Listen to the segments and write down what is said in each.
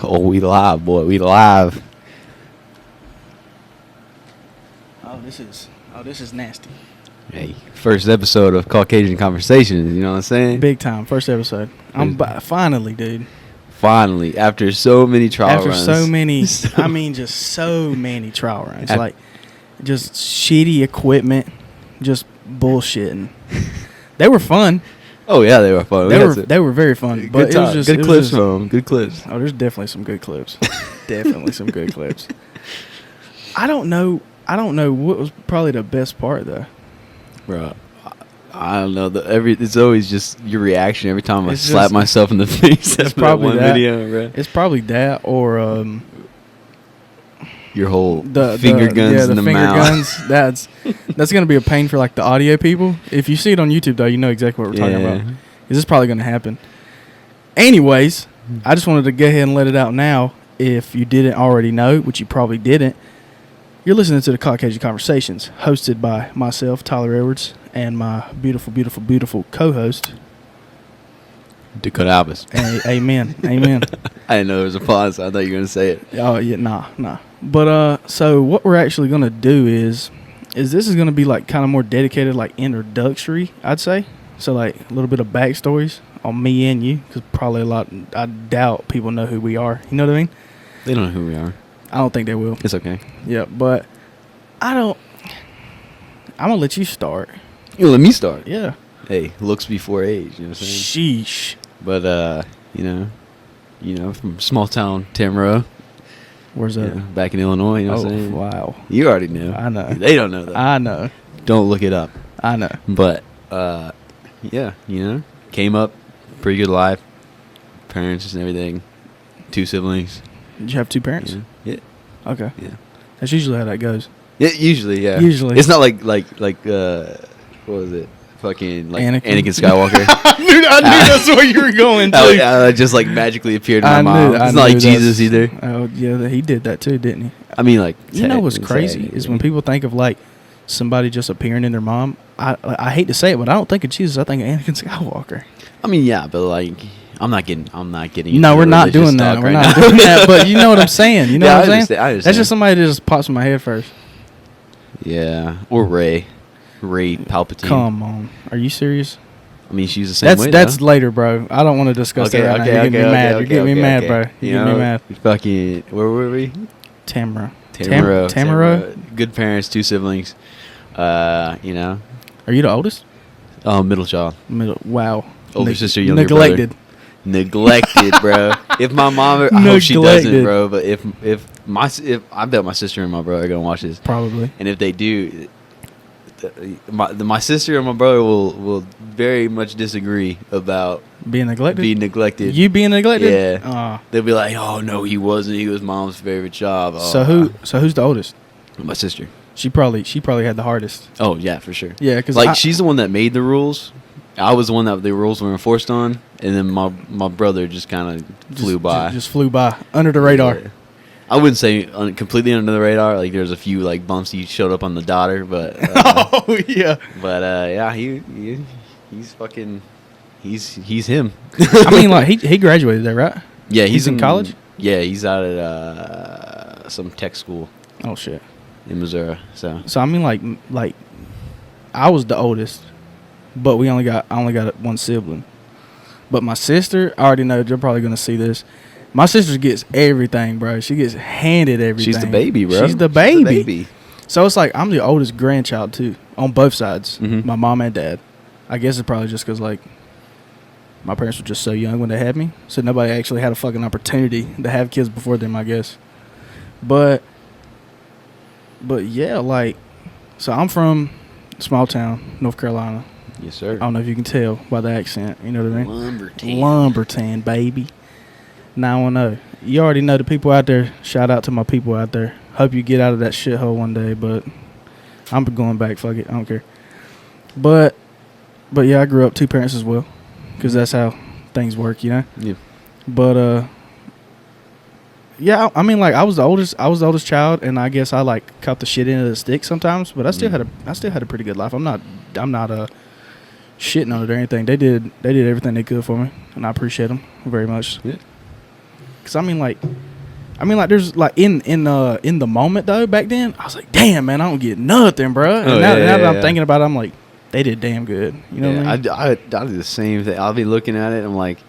Oh, we live, boy. We live. This is nasty. Hey, first episode of Caucasian Conversations. You know what I'm saying? Big time. First episode. Finally, dude. Finally, after so many trial runs. So many, just so many trial runs. Like, just shitty equipment, just bullshitting. They were fun. Oh yeah, they were fun. They were very fun. But good time. Good clips from them. Good clips. Oh, there's definitely some good clips. Definitely some good clips. I don't know what was probably the best part though. Bro, I don't know. It's always just your reaction every time I slap myself in the face. That's probably one that. video, bro. It's probably that or your whole finger guns in the mouth. Guns. That's gonna be a pain for like the audio people. If you see it on YouTube though, you know exactly what we're talking about. This is probably gonna happen. Anyways, I just wanted to go ahead and let it out now. If you didn't already know, which you probably didn't, you're listening to the Caucasian Conversations, hosted by myself, Tyler Edwards, and my beautiful, beautiful, beautiful co-host, Dakota Albus. Amen. Amen. I didn't know there was a pause. I thought you were going to say it. Oh, yeah, nah. But, so what we're actually going to do is this is going to be, like, kind of more dedicated, like, introductory, I'd say. So, like, a little bit of backstories on me and you, because probably I doubt people know who we are. You know what I mean? They don't know who we are. I don't think they will. It's okay. Yeah, but I'm going to let you start. You let me start? Yeah. Hey, looks before age, you know what I'm saying? Sheesh. But, you know, from small town Tamaro. Where's that? Back in Illinois, you know what I'm saying? Wow. You already knew. I know. They don't know that. I know. Don't look it up. I know. But, yeah, you know, came up, pretty good life, parents and everything, 2 siblings. Did you have 2 parents? Yeah. Okay. Yeah. That's usually how that goes. Yeah, usually, yeah. Usually. It's not like what was it? Fucking like Anakin Skywalker. I knew that's where you were going to. I just like magically appeared in my mom. It's not like Jesus either. Oh yeah, he did that too, didn't he? I mean, like, you know what's crazy is when people think of like somebody just appearing in their mom. I hate to say it, but I don't think of Jesus. I think of Anakin Skywalker. I mean, yeah, but like, I'm not getting. No, we're not doing that. We're not doing that. But you know what I'm saying. You know what I'm saying? I understand. That's just somebody that just pops in my head first. Yeah, or Ray Palpatine. Come on, are you serious? I mean, she's the same way. That's later, bro. I don't want to discuss that right now. You're getting me mad. You're getting me mad, bro. You're getting me mad. Fucking, where were we? Tamara. Good parents, 2 siblings. You know. Are you the oldest? Middle child. Wow. Older sister, younger brother. Neglected, bro. If my mom, I hope she doesn't, bro. But if I bet my sister and my brother are gonna watch this, probably. And if they do, my sister and my brother will very much disagree about being neglected. You being neglected? Yeah. They'll be like, "Oh no, he wasn't. He was mom's favorite child." So who's the oldest? My sister. She probably had the hardest. Oh yeah, for sure. Yeah, because like she's the one that made the rules. I was the one that the rules were enforced on, and then my brother just kind of flew by. Just flew by under the radar. Yeah. I wouldn't say completely under the radar. Like there's a few like bumps he showed up on the daughter, but oh yeah. But yeah, he's fucking he's him. I mean, like he graduated there, right? Yeah, he's in college. Yeah, he's out at some tech school. Oh shit. In Missouri. So I mean, like I was the oldest. But I only got 1 sibling. But my sister, I already know you're probably gonna see this. My sister gets everything, bro. She gets handed everything. She's the baby, bro. She's the baby. So it's like I'm the oldest grandchild too, on both sides. Mm-hmm. My mom and dad. I guess it's probably just because like my parents were just so young when they had me, so nobody actually had a fucking opportunity to have kids before them, I guess. But yeah, like, so I'm from small town, North Carolina. Yes, sir. I don't know if you can tell by the accent. You know what I mean? Lumberton, baby. 910. You already know the people out there. Shout out to my people out there. Hope you get out of that shithole one day, but I'm going back. Fuck it. I don't care. But yeah, I grew up 2 parents as well, because that's how things work, you know? Yeah. But, yeah, I mean, like, I was the oldest child, and I guess I, like, caught the shit end of the stick sometimes, but I still had a pretty good life. I'm not shitting on it or anything. They did everything they could for me, and I appreciate them very much. Yeah. Because I mean, like, there's like in the moment though. Back then, I was like, damn, man, I don't get nothing, bro. And now that I'm thinking about it, I'm like, they did damn good. You know what I mean? I do the same thing. I'll be looking at it. I'm like,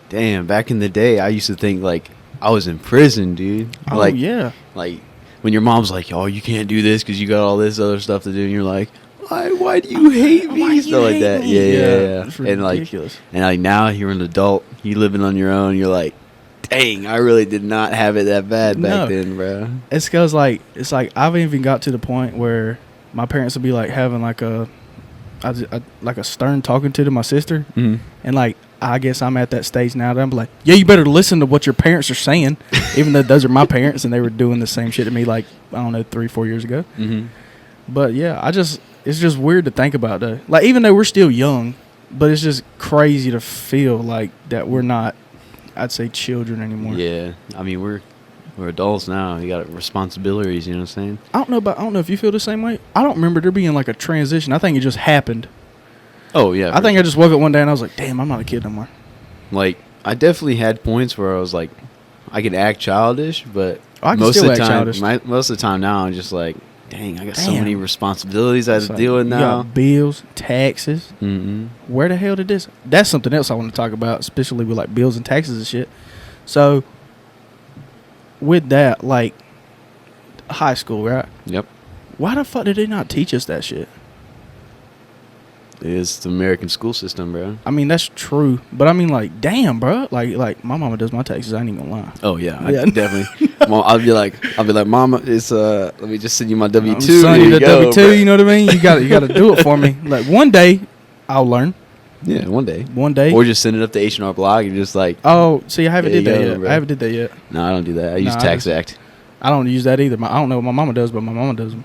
damn. Back in the day, I used to think like I was in prison, dude. Oh like, yeah. Like when your mom's like, oh, you can't do this because you got all this other stuff to do, and you're like, why do you hate me? Stuff like that. Yeah. It's ridiculous. And like now you're an adult, you living on your own. You're like, dang, I really did not have it that bad back then, bro. It's because like I've even got to the point where my parents would be like having like a stern talking to my sister, and like I guess I'm at that stage now that I'm like, yeah, you better listen to what your parents are saying, even though those are my parents and they were doing the same shit to me like I don't know 3-4 years ago. But yeah, it's just weird to think about though. Like even though we're still young, but it's just crazy to feel like that we're not, I'd say, children anymore. Yeah, I mean we're adults now. You got responsibilities. You know what I'm saying? I don't know if you feel the same way. I don't remember there being like a transition. I think it just happened. Oh yeah. I think I just woke up one day and I was like, damn, I'm not a kid no more. Like I definitely had points where I was like, I could act childish, but most of the time now I'm just like, dang, I got so many responsibilities I have to deal with now. You got bills, taxes. Mm-hmm. Where the hell did this? That's something else I want to talk about, especially with like bills and taxes and shit. So with that, like high school, right? Yep. Why the fuck did they not teach us that shit? It's the American school system, bro. I mean, that's true, but I mean, like, damn, bro. Like my mama does my taxes. I ain't even gonna lie. Oh yeah, I definitely. I'll be like, Mama, it's let me just send you my W-2. Send you the W-2. You know what I mean? You got to do it for me. Like one day, I'll learn. Yeah, one day. Or just send it up to H&R Block and just like. Oh, see, I haven't did that yet. Bro. I haven't did that yet. No, I don't do that. I use Tax Act. I don't use that either. I don't know what my mama does, but my mama does them.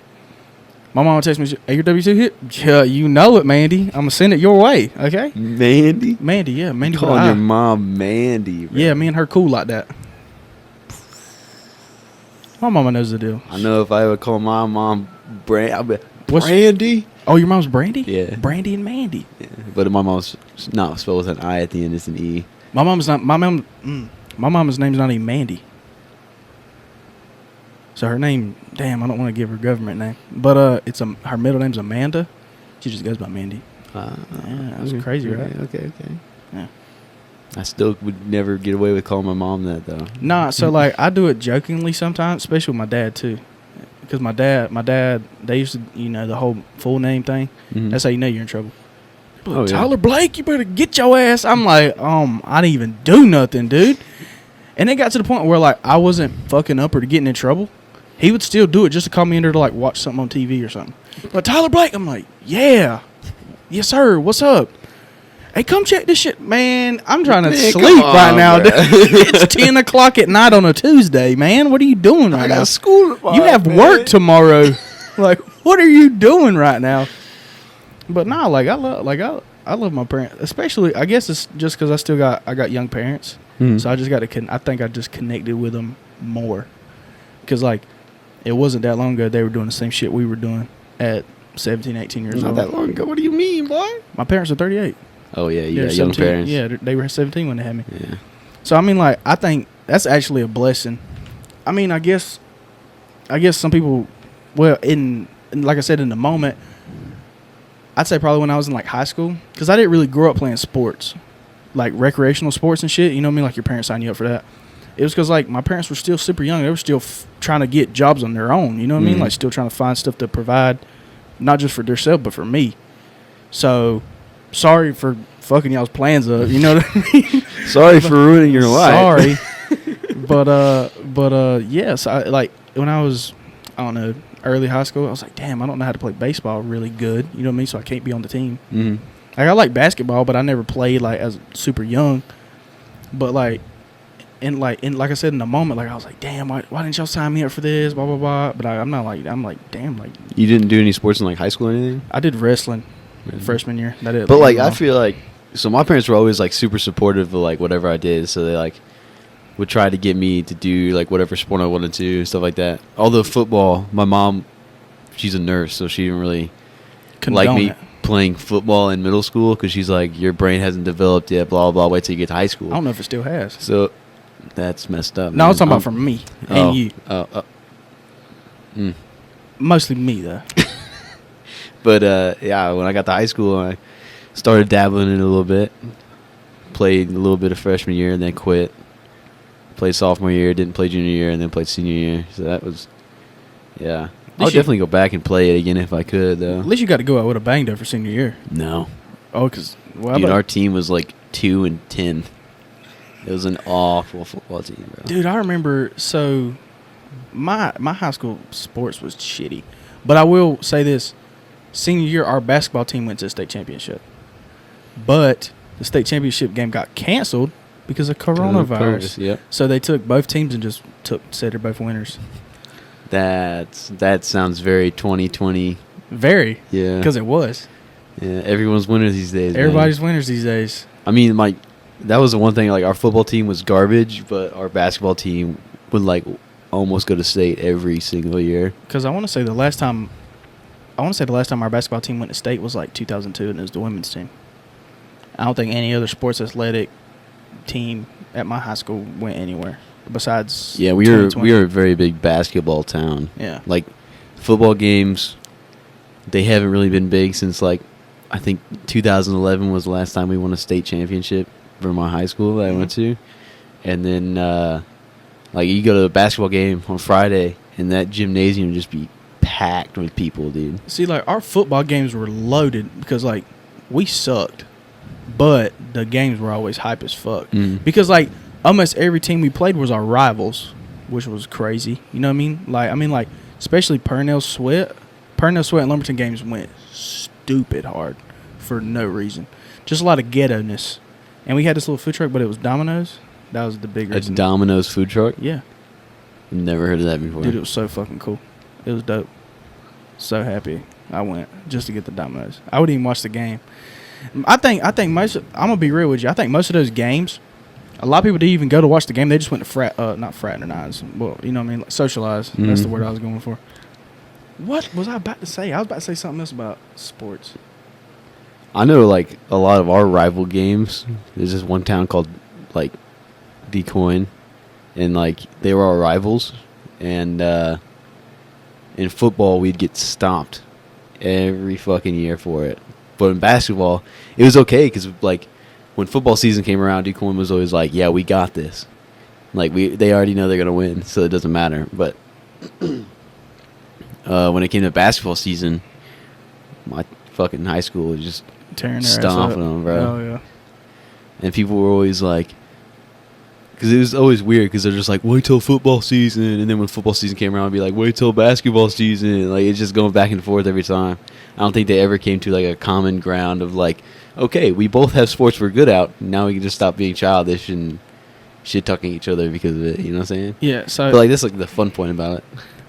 My mama texts me, "Hey, your W-2 hit?" Yeah, you know it, Mandy. I'm gonna send it your way, okay? Mandy, yeah, Mandy. Calling your mom Mandy, bro. Yeah, me and her cool like that. My mama knows the deal. I know if I ever call my mom I'll be Brandy. Oh, your mom's Brandy? Yeah, Brandy and Mandy. Yeah, but my mom's not spelled with an I at the end; it's an E. My mama's name's not even Mandy. So her name, damn, I don't want to give her government name, but her middle name's Amanda. She just goes by Mandy. Yeah, that's crazy, right? Okay. Yeah. I still would never get away with calling my mom that though. Nah, so like I do it jokingly sometimes, especially with my dad too, because my dad, they used to, the whole full name thing. Mm-hmm. That's how you know you're in trouble. Like, Tyler Blake, you better get your ass. I'm like, I didn't even do nothing, dude. And it got to the point where like I wasn't fucking up or getting in trouble. He would still do it just to call me in there to like watch something on TV or something. But Tyler Blake, I'm like, yeah, yes sir, what's up? Hey, come check this shit, man. I'm trying to sleep right now. It's 10 o'clock at night on a Tuesday, man. What are you doing right now? I got school tomorrow. You have work tomorrow. Like, what are you doing right now? But nah, like I love my parents, especially. I guess it's just because I got young parents, so I just got to. I think I just connected with them more, because like. It wasn't that long ago they were doing the same shit we were doing at 17, 18 years old. Not that long ago. What do you mean, boy? My parents are 38. Oh, yeah. You got young parents. Yeah, they were 17 when they had me. Yeah. So, I mean, like, I think that's actually a blessing. I mean, I guess some people, well, like I said, in the moment, I'd say probably when I was in, like, high school, because I didn't really grow up playing sports, like recreational sports and shit. You know what I mean? Like, your parents sign you up for that. It was because, like, my parents were still super young. They were still trying to get jobs on their own. You know what I mean? Like, still trying to find stuff to provide, not just for themselves, but for me. So, sorry for fucking y'all's plans up. You know what I mean? Sorry for ruining your life. Sorry. but yes, like, when I was, I don't know, early high school, I was like, damn, I don't know how to play baseball really good. You know what I mean? So, I can't be on the team. Mm-hmm. Like, I like basketball, but I never played, like, as super young. But, like, And like I said, in the moment, like I was like, damn, why didn't y'all sign me up for this? Blah blah blah. But I'm like, damn, like. You didn't do any sports in like high school or anything? I did wrestling freshman year. That it. But like I feel like, so my parents were always like super supportive of like whatever I did. So they like would try to get me to do like whatever sport I wanted to, stuff like that. Although football, my mom, she's a nurse, so she didn't really like me playing football in middle school because she's like, your brain hasn't developed yet. Blah blah. Wait till you get to high school. I don't know if it still has. So. That's messed up. No, man. I'm talking about from me and you. Mostly me, though. But, yeah, when I got to high school, I started dabbling in it a little bit. Played a little bit of freshman year and then quit. Played sophomore year, didn't play junior year, and then played senior year. So that was, yeah. I would definitely go back and play it again if I could, though. At least you got to go out with a bang, though, for senior year. No. Oh, because... Well, Dude, our team was like 2-10. It was an awful football team, bro. Dude, I remember, so my high school sports was shitty. But I will say this. Senior year, our basketball team went to the state championship. But the state championship game got canceled because of coronavirus. Yep. So they took both teams and just said they're both winners. That sounds very 2020. Very. Yeah. Because it was. Yeah, everyone's winners these days. Everybody's winners these days. I mean, like, that was the one thing. Like, our football team was garbage, but our basketball team would, like, almost go to state every single year. Because I want to say the last time our basketball team went to state was, like, 2002, and it was the women's team. I don't think any other sports athletic team at my high school went anywhere besides. Yeah, we were a very big basketball town. Yeah. Like, football games, they haven't really been big since, like, I think 2011 was the last time we won a state championship for my high school that I went to. And then, like, you go to a basketball game on Friday, and that gymnasium would just be packed with people, dude. See, like, our football games were loaded because, like, we sucked. But the games were always hype as fuck. Mm. Because, like, almost every team we played was our rivals, which was crazy. You know what I mean? Like, especially Purnell Sweat and Lumberton games went stupid hard for no reason. Just a lot of ghetto-ness. And we had this little food truck, but it was Domino's. That was the big reason. A Domino's food truck? Yeah. Never heard of that before. Dude, it was so fucking cool. It was dope. So happy I went just to get the Domino's. I would even watch the game. I think most of, I'm gonna be real with you. I think most of those games, a lot of people didn't even go to watch the game. They just went to not fraternize. Well, you know what I mean, like socialize. Mm-hmm. That's the word I was going for. What was I about to say? I was about to say something else about sports. I know, like, a lot of our rival games. There's this one town called, like, DuQuoin, and, like, they were our rivals. And in football, we'd get stomped every fucking year for it. But in basketball, it was okay because, like, when football season came around, DuQuoin was always like, "Yeah, we got this." Like, they already know they're gonna win, so it doesn't matter. But when it came to basketball season, my fucking high school was just tearing stomping them, bro. Oh yeah. And people were always like, because it was always weird because they're just like, wait till football season, and then when football season came around, it'd be like, wait till basketball season. Like, it's just going back and forth every time. I don't think they ever came to, like, a common ground of, like, okay, we both have sports we're good at. Now we can just stop being childish and shit-talking each other because of it. You know what I'm saying? Yeah. So, but, like, that's, like, the fun point about it.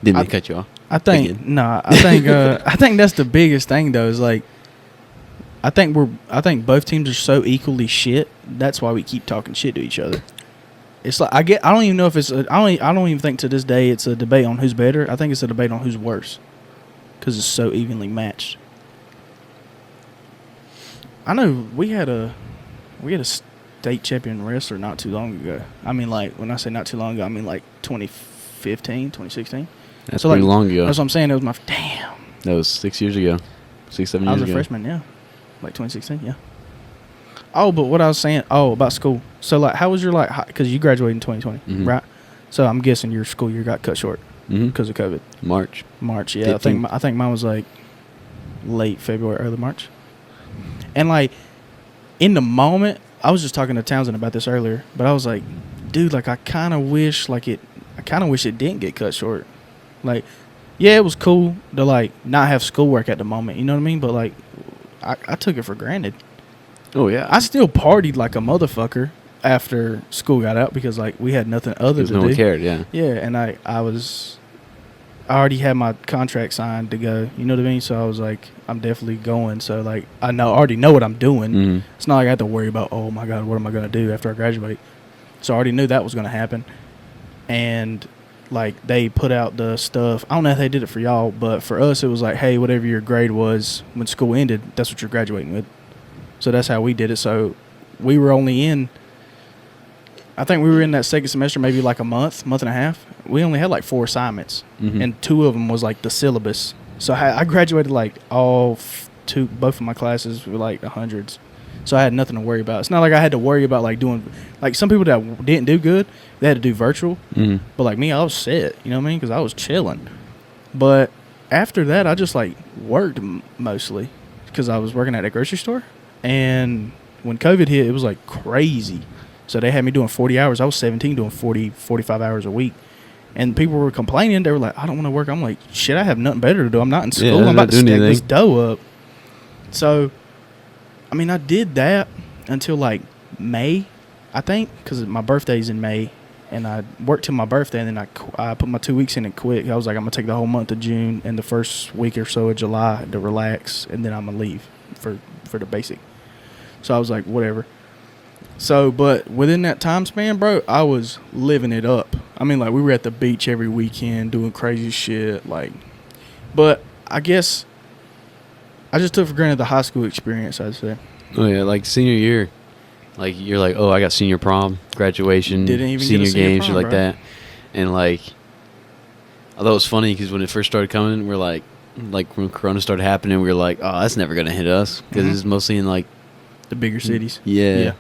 Didn't mean to cut you off. I think I think that's the biggest thing though. Is like, I think both teams are so equally shit. That's why we keep talking shit to each other. It's like I don't even know if it's I don't even think to this day it's a debate on who's better. I think it's a debate on who's worse because it's so evenly matched. I know we had a state champion wrestler not too long ago. I mean, like, when I say not too long ago, I mean like 2015, 2016. That's pretty long ago. That's what I'm saying. It was my damn. That was 6 years ago. 6-7 years ago. I was a freshman, yeah. Like 2016, yeah. Oh, but what I was saying, about school. So, like, how was your, like, because you graduated in 2020, mm-hmm. right? So, I'm guessing your school year got cut short because of COVID. March, yeah. 15. I think mine was, like, late February, early March. And, like, in the moment, I was just talking to Townsend about this earlier, but I was like, dude, like, I kind of wish it didn't get cut short. Like, yeah, it was cool to, like, not have schoolwork at the moment, you know what I mean? But, like, I took it for granted. Oh, yeah. I still partied like a motherfucker after school got out because, like, we had nothing other to do. No one cared, yeah. Yeah, and I already had my contract signed to go, you know what I mean? So I was like, I'm definitely going. So, like, I already know what I'm doing. Mm-hmm. It's not like I have to worry about, oh, my God, what am I going to do after I graduate? So I already knew that was going to happen. And, like, they put out the stuff. I don't know if they did it for y'all, but for us, it was like, hey, whatever your grade was when school ended, that's what you're graduating with. So that's how we did it. So we were only in, I think we were in that second semester maybe like a month and a half. We only had like 4 assignments, and 2 of them was like the syllabus. So I graduated like both of my classes were like the hundreds. So I had nothing to worry about. It's not like I had to worry about like doing, like some people that didn't do good, they had to do virtual. But like me, I was set, you know what I mean? Because I was chilling. But after that, I just like worked mostly because I was working at a grocery store. And when COVID hit, it was like crazy. So they had me doing 40 hours. I was 17 doing 40, 45 hours a week. And people were complaining. They were like, I don't want to work. I'm like, shit, I have nothing better to do. I'm not in school. I'm about to stack this dough up. So, I mean, I did that until like May, I think, because my birthday's in May. And I worked till my birthday, and then I put my 2 weeks in and quit. I was like, I'm going to take the whole month of June and the first week or so of July to relax, and then I'm going to leave for the basic. So I was like, whatever. So, but within that time span, bro, I was living it up. I mean, like, we were at the beach every weekend doing crazy shit. Like, but I guess I just took for granted the high school experience, I'd say. Oh, yeah, like senior year. Like, you're like, oh, I got senior prom, graduation, Didn't even senior get a games, prom, shit like bro. that. And, like, I thought it was funny because when it first started coming, we're like when Corona started happening, we were like, oh, that's never going to hit us because it's mostly in, like, The bigger cities. Yeah.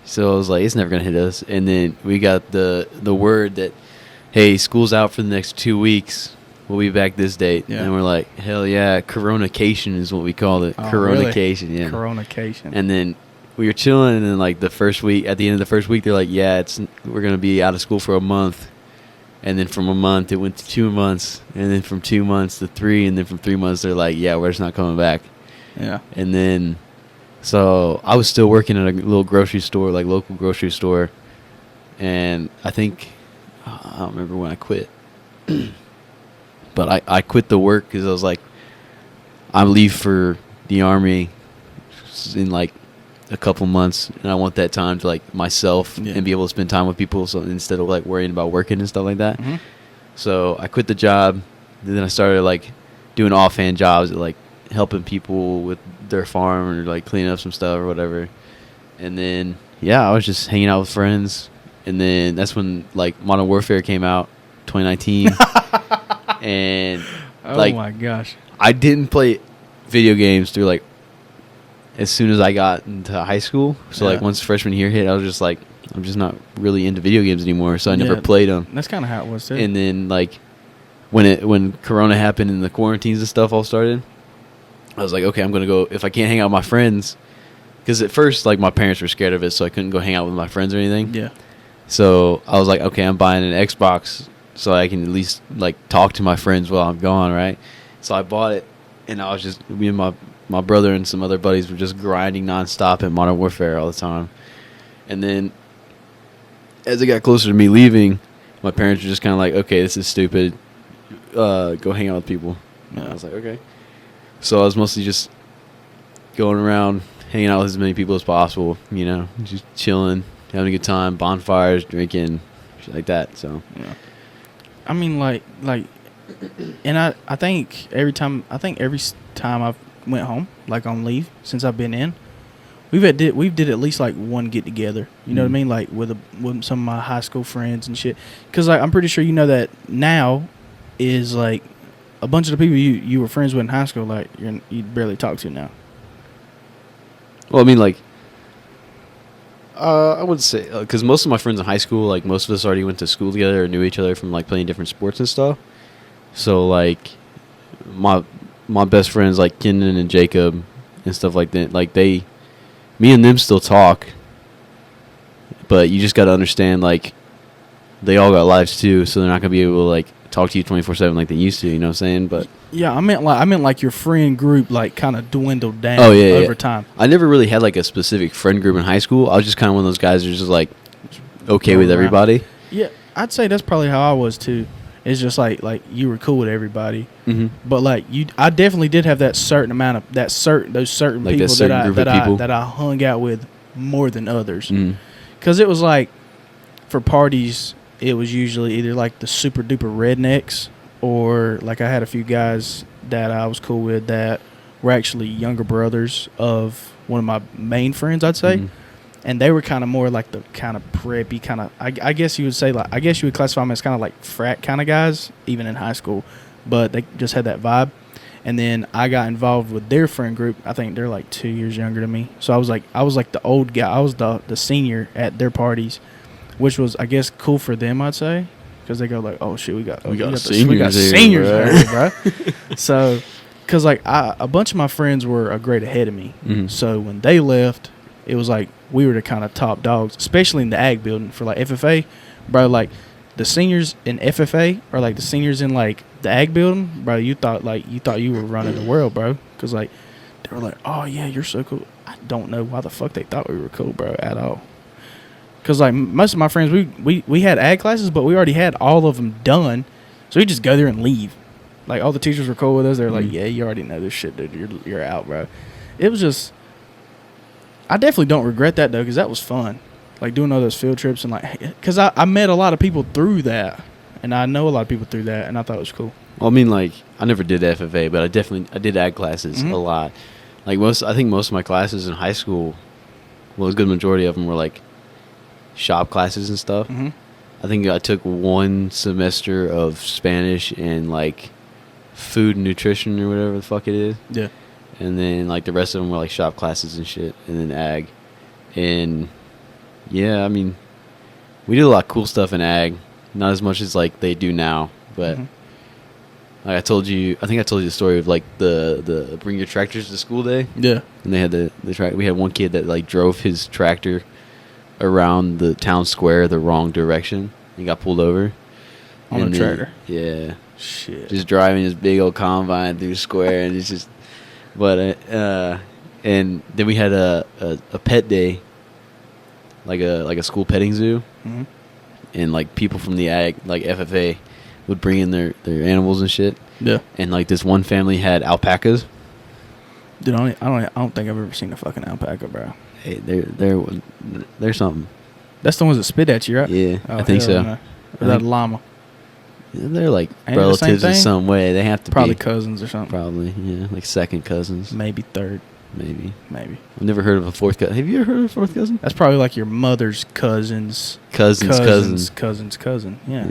So I was like, it's never going to hit us. And then we got the word that, hey, school's out for the next 2 weeks. We'll be back this date. Yeah. And we're like, hell yeah, Coronacation is what we called it. Oh, Coronacation, really? yeah. Coronacation. And then we were chilling, and then like the first week, at the end of the first week, they're like, yeah, we're going to be out of school for a month. And then from a month, it went to 2 months. And then from 2 months to 3. And then from 3 months, they're like, yeah, we're just not coming back. Yeah. And then, so I was still working at a little grocery store, like local grocery store. And I think, I don't remember when I quit. But I quit the work because I was like, I leave for the Army in like a couple months, and I want that time to like myself and be able to spend time with people. So instead of like worrying about working and stuff like that, so I quit the job. And then I started like doing offhand jobs, like helping people with their farm or like cleaning up some stuff or whatever. And then I was just hanging out with friends. And then that's when like Modern Warfare came out, 2019. And Oh like, my gosh. I didn't play video games through like as soon as I got into high school. So like once freshman year hit, I was just like, I'm just not really into video games anymore. So I never played them. That's kind of how it was too. And then like when Corona happened and the quarantines and stuff all started, I was like, okay, I'm gonna go. If I can't hang out with my friends, because at first like my parents were scared of it, so I couldn't go hang out with my friends or anything. Yeah. So I was like, okay, I'm buying an Xbox so I can at least like talk to my friends while I'm gone, right? So I bought it, and I was just, me and my brother and some other buddies were just grinding nonstop at Modern Warfare all the time. And then as it got closer to me leaving, my parents were just kind of like, okay, this is stupid. Go hang out with people. And I was like, okay. So I was mostly just going around, hanging out with as many people as possible, you know, just chilling, having a good time, bonfires, drinking, shit like that. So yeah. I mean, like, and I think every time I've went home, like on leave since I've been in, we've did at least like one get together. You know what I mean? Like with some of my high school friends and shit. Because like I'm pretty sure you know that now is like a bunch of the people you were friends with in high school, like you barely talk to now. Well, I mean, like, I would say, because most of my friends in high school, like, most of us already went to school together or knew each other from, like, playing different sports and stuff. So, like, my best friends, like, Kenan and Jacob and stuff like that, like, me and them still talk. But you just got to understand, like, they all got lives, too, so they're not going to be able to, like, talk to you 24/7 like they used to, you know what I'm saying? But yeah, I meant like your friend group like kind of dwindled down over time. I never really had like a specific friend group in high school. I was just kind of one of those guys who's just like okay with everybody. Yeah, I'd say that's probably how I was too. It's just like you were cool with everybody, but like I definitely did have that certain amount of those certain like people that I hung out with more than others, because it was like for parties. It was usually either like the super duper rednecks, or like I had a few guys that I was cool with that were actually younger brothers of one of my main friends, I'd say. and they were kind of more like the kind of preppy kind of. I guess you would say like I guess you would classify them as kind of like frat kind of guys, even in high school, but they just had that vibe. And then I got involved with their friend group. I think they're like 2 years younger than me. So I was like the old guy. I was the senior at their parties, which was I guess cool for them. I'd say because they go like, oh shit, we got seniors here, bro. So, because like a bunch of my friends were a grade ahead of me. Mhm. So when they left, it was like we were the kind of top dogs, especially in the ag building for like FFA, bro. Like the seniors in FFA are like the seniors in like the ag building, bro. You thought you were running the world, bro. Because like they were like, oh yeah, you're so cool. I don't know why the fuck they thought we were cool, bro, at all. Because like most of my friends, we had ag classes, but we already had all of them done, so we just go there and leave. Like all the teachers were cool with us. They're like, yeah, you already know this shit, dude. You're out, bro. It was just, I definitely don't regret that though, because that was fun. Like doing all those field trips and like, because I met a lot of people through that, and I know a lot of people through that, and I thought it was cool. Well, I mean, like I never did FFA, but I did ag classes a lot. Like I think most of my classes in high school, well, a good majority of them were like shop classes and stuff. Mm-hmm. I think I took one semester of Spanish and like food and nutrition or whatever the fuck it is. Yeah. And then like the rest of them were like shop classes and shit, and then ag. And yeah, I mean, we did a lot of cool stuff in ag, not as much as like they do now, but like I think I told you the story of like the bring your tractors to school day. Yeah. And they had the track. We had one kid that like drove his tractor around the town square the wrong direction. He got pulled over On a tractor. Yeah. Shit. Just driving his big old combine through the square, and it's just, but and then we had a pet day, like a school petting zoo, and like people from the ag like FFA would bring in their animals and shit. Yeah. And like this one family had alpacas. Dude, I don't think I've ever seen a fucking alpaca, bro. Hey, they're something. That's the ones that spit at you, right? Yeah, Oh, I think hell so. no. Or that llama. They're like Ain't it the same relatives in thing? some way. They have to Probably be. cousins or something. Probably, yeah, like second cousins. Maybe third. Maybe. Maybe. I've never heard of a fourth cousin. Have you ever heard of a fourth cousin? That's probably like your mother's cousin's cousin. Yeah.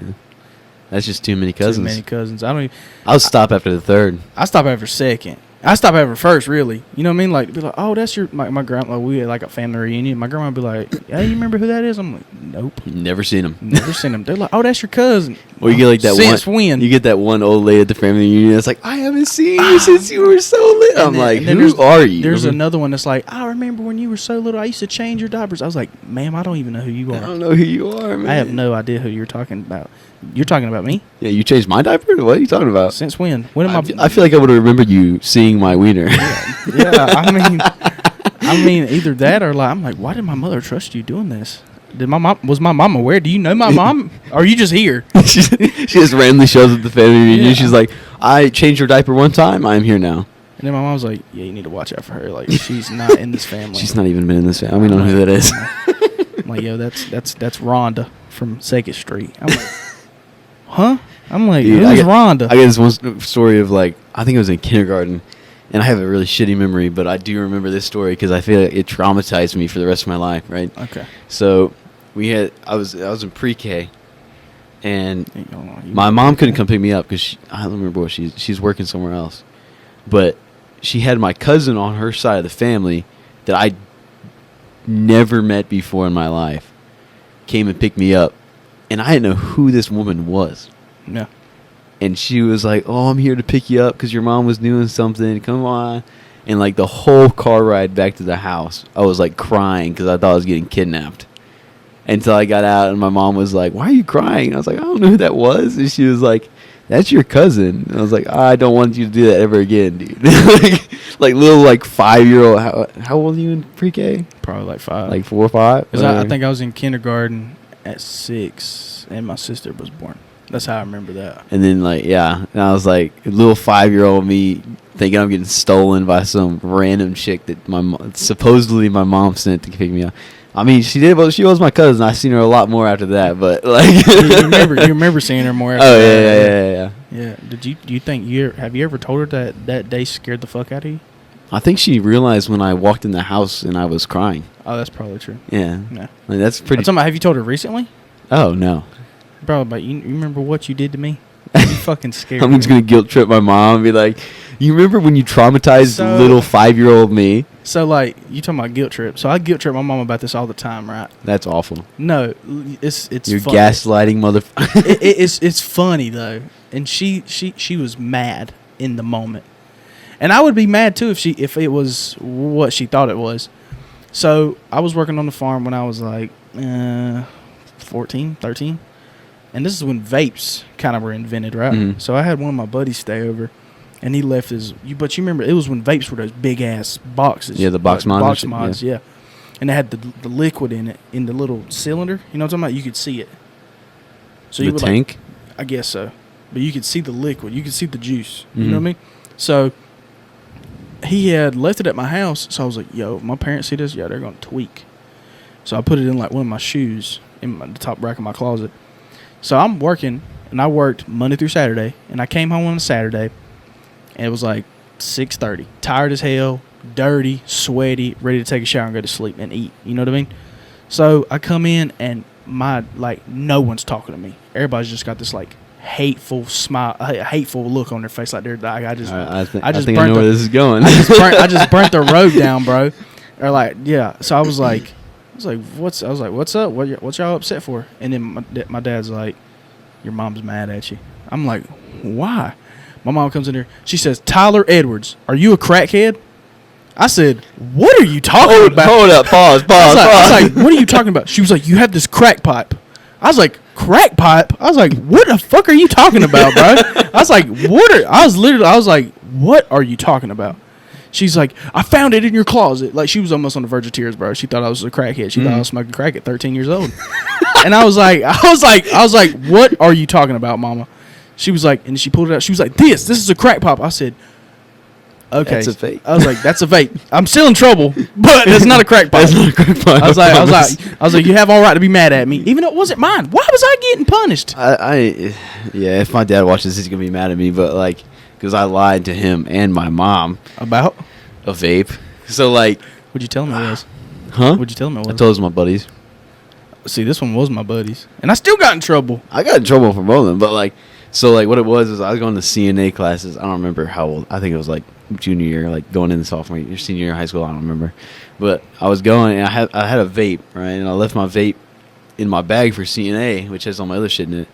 That's just too many cousins. Too many cousins. I don't even. I'll stop after the third. I stop after second. I stop after first, really. You know what I mean? Like, be like, oh, that's your my grandma. We had like a family reunion. My grandma would be like, hey, you remember who that is? I'm like, nope, Never seen them. never seen them. They're like, oh, that's your cousin. Or you get like that Since one. when? You get that one old lady at the family reunion that's like, I haven't seen you since you were so little. I'm And then- like, and then who are you? There's another one that's like, I remember when you were so little. I used to change your diapers. I was like, ma'am, I don't even know who you I are. don't know who you are, man. I have no idea who you're talking about. You're talking about me? Yeah, you changed my diaper? What are you talking about? Since when? When am I feel like I would have remembered you seeing my wiener. Yeah, I mean, either that or like, I'm like, why did my mother trust you doing this? Was my mom aware? Do you know my mom? Or are you just here? she just randomly shows up at the family reunion. Yeah. She's like, I changed your diaper one time. I'm here now. And then my mom was like, yeah, you need to watch out for her. Like, she's not in this family. She's not even been in this family. We don't know who that is. I'm like, yo, that's Rhonda from 2nd Street. I'm like, huh? I'm like, Dude, who's Rhonda? I got this one story of like, I think it was in kindergarten, and I have a really shitty memory, but I do remember this story because I feel like it traumatized me for the rest of my life, right? Okay. So I was in pre-K, and Hey, hold on, you- my mom couldn't come pick me up because I don't remember what she's working somewhere else, but she had my cousin on her side of the family that I never met before in my life came and picked me up, and I didn't know who this woman was. Yeah. And she was like, oh, I'm here to pick you up because your mom was doing something. Come on. And like the whole car ride back to the house, I was like crying because I thought I was getting kidnapped. Until I got out and my mom was like, why are you crying? And I was like, I don't know who that was. And she was like, that's your cousin. And I was like, I don't want you to do that ever again, dude. like little like 5-year-old. How old are you in pre-K? Probably like 5. Like 4 or 5? 'Cause I think I was in kindergarten at 6, and my sister was born. That's how I remember that. And then like, yeah. And I was like, little 5-year-old me thinking I'm getting stolen by some random chick that supposedly my mom sent to pick me up. I mean, she did, but she was my cousin. I seen her a lot more after that, but like, you remember seeing her more after oh that. yeah. Yeah. Do you think have you ever told her that day scared the fuck out of you? I think she realized when I walked in the house and I was crying. Oh, that's probably true. Yeah. Yeah. Like, that's I'm pretty. talking about, have you told her recently? Oh, no. Bro, but you remember what you did to me? You fucking scared I'm me. just going to guilt trip my mom and be like, you remember when you traumatized So- little 5-year-old me? So, like, you talking about guilt trip. So, I guilt trip my mom about this all the time, right? That's awful. No, it's You're funny. gaslighting motherfucker. It's funny, though. And she was mad in the moment. And I would be mad, too, if it was what she thought it was. So, I was working on the farm when I was, like, 14, 13. And this is when vapes kind of were invented, right? Mhm. So, I had one of my buddies stay over. And he left but you remember, it was when vapes were those big-ass boxes. Yeah, the box mods. Box mods, yeah. And they had the liquid in it, in the little cylinder. You know what I'm talking about? You could see it. So The you would, like, tank? I guess so. But you could see the liquid. You could see the juice. You Mhm. know what I mean? So he had left it at my house. So I was like, yo, if my parents see this, yeah, they're going to tweak. So I put it in like one of my shoes in the top rack of my closet. So I'm working, and I worked Monday through Saturday. And I came home on a Saturday, and it was like 6:30. Tired as hell, dirty, sweaty, ready to take a shower and go to sleep and eat. You know what I mean? So I come in, and no one's talking to me. Everybody's just got this like hateful smile, hateful look on their face, like they're like, I think just I burnt know where this is going. I just burnt the road down, bro. Or like, yeah. So I was like, what's up? What y'all upset for? And then my dad's like, your mom's mad at you. I'm like, why? My mom comes in here. She says, Tyler Edwards, are you a crackhead? I said, what are you talking about? Hold up. Pause. I was like, what are you talking about? She was like, you have this crack pipe. I was like, crack pipe? I was like, what the fuck are you talking about, bro? I was like, what are you talking about? She's like, I found it in your closet. Like, she was almost on the verge of tears, bro. She thought I was a crackhead. She thought I was smoking crack at 13 years old. And I was like, what are you talking about, mama? She was like, and she pulled it out. She was like, this is a crack pipe. I said, okay. That's a vape. I was like, that's a vape. I'm still in trouble, but it's not a crack pipe. That's not a crack pipe. I was like, you have all right to be mad at me, even though it wasn't mine. Why was I getting punished? Yeah, if my dad watches this, he's gonna be mad at me. But like, because I lied to him and my mom About? a vape. So like, What'd you tell him it was? huh? What'd you tell him it was? I told it was my buddies. See, this one was my buddies, and I still got in trouble. I got in trouble for both of them, but like, so like, what it was is I was going to CNA classes. I don't remember how old. I think it was like junior year, like going into sophomore year, senior year of high school. I don't remember, but I was going and I had a vape, right, and I left my vape in my bag for CNA, which has all my other shit in it,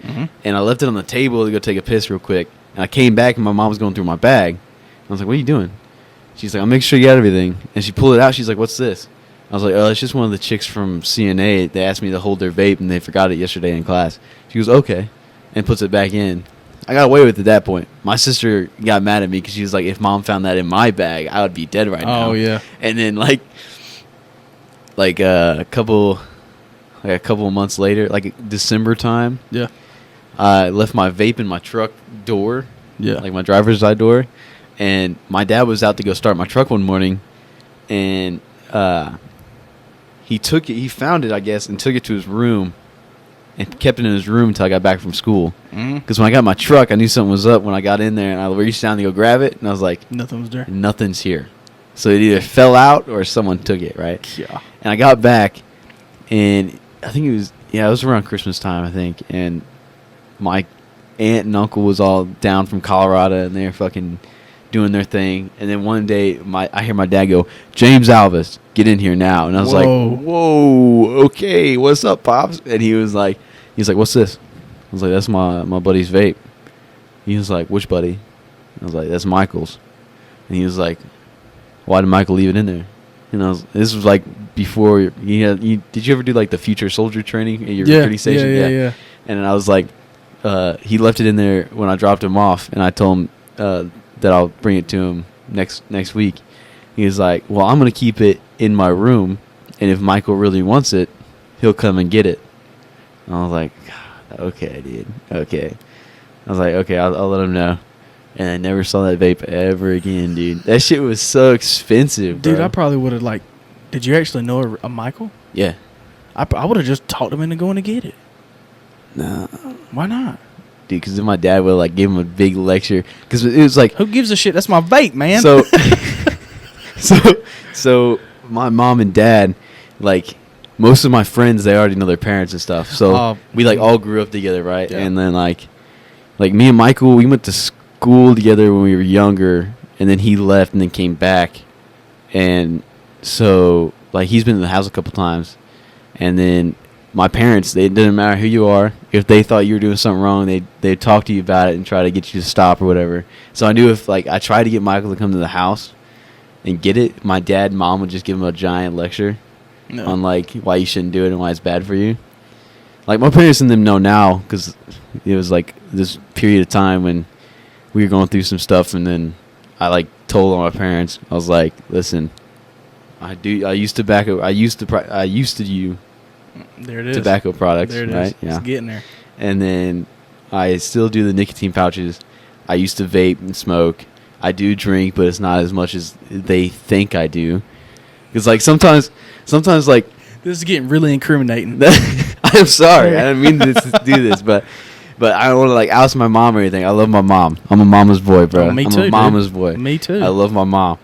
and I left it on the table to go take a piss real quick. And I came back and my mom was going through my bag. I was like, "What are you doing?" She's like, "I'll make sure you got everything." And she pulled it out. She's like, "What's this?" I was like, "Oh, it's just one of the chicks from CNA. They asked me to hold their vape, and they forgot it yesterday in class." She goes, "Okay," and puts it back in. I got away with it at that point. My sister got mad at me because she was like, "If mom found that in my bag, I would be dead right now." Oh yeah. And then like a couple of months later, like December time, Yeah. I left my vape in my truck door, Yeah. like my driver's side door, and my dad was out to go start my truck one morning, and he found it, I guess, and took it to his room, and kept it in his room until I got back from school. Because when I got my truck, I knew something was up when I got in there, and I reached down to go grab it, and I was like, Nothing was there. nothing's here. So it either fell out or someone took it, right? Yeah. And I got back, and I think it was around Christmas time, I think, and my aunt and uncle was all down from Colorado, and they're fucking doing their thing. And then one day, I hear my dad go, "James Alvis, get in here now." And I was like, "Whoa, okay, what's up, pops?" And he was like, "What's this?" I was like, "That's my buddy's vape." He was like, "Which buddy?" I was like, "That's Michael's." And he was like, "Why did Michael leave it in there?" And this was like before did you ever do like the future soldier training at your recruiting station? Yeah. And I was like, he left it in there when I dropped him off, and I told him that I'll bring it to him next week. He was like, "Well, I'm gonna keep it in my room, and if Michael really wants it, he'll come and get it." And I was like, "Okay, dude. Okay." I was like, "Okay, I'll let him know." And I never saw that vape ever again, dude. That shit was so expensive, bro. Dude, I probably would have did you actually know a Michael? Yeah. I would have just talked him into going to get it. No. Why not? Dude, because then my dad would give him a big lecture. Because it was like... Who gives a shit? That's my vape, man. So... So my mom and dad, like most of my friends, they already know their parents and stuff. So we like all grew up together, right? Yeah. And then like me and Michael, we went to school together when we were younger, and then he left and then came back, and so like he's been in the house a couple times, and then my parents, it didn't matter who you are, if they thought you were doing something wrong, they'd talk to you about it and try to get you to stop or whatever. So I knew if like I tried to get Michael to come to the house and get it, my dad and mom would just give him a giant lecture on like why you shouldn't do it and why it's bad for you. Like my parents and them know now, because it was like this period of time when we were going through some stuff, and then I like told all my parents, I was like, listen, I used tobacco, I used to do there it is. tobacco products, There it right? is. Yeah. It's getting there. And then I still do the nicotine pouches. I used to vape and smoke. I do drink, but it's not as much as they think I do. Because like sometimes like This is getting really incriminating. I'm sorry, I didn't mean to do this, but I don't want to like oust my mom or anything. I love my mom. I'm a mama's boy, bro. Oh, me I'm too, a mama's boy. Me too. I love my mom.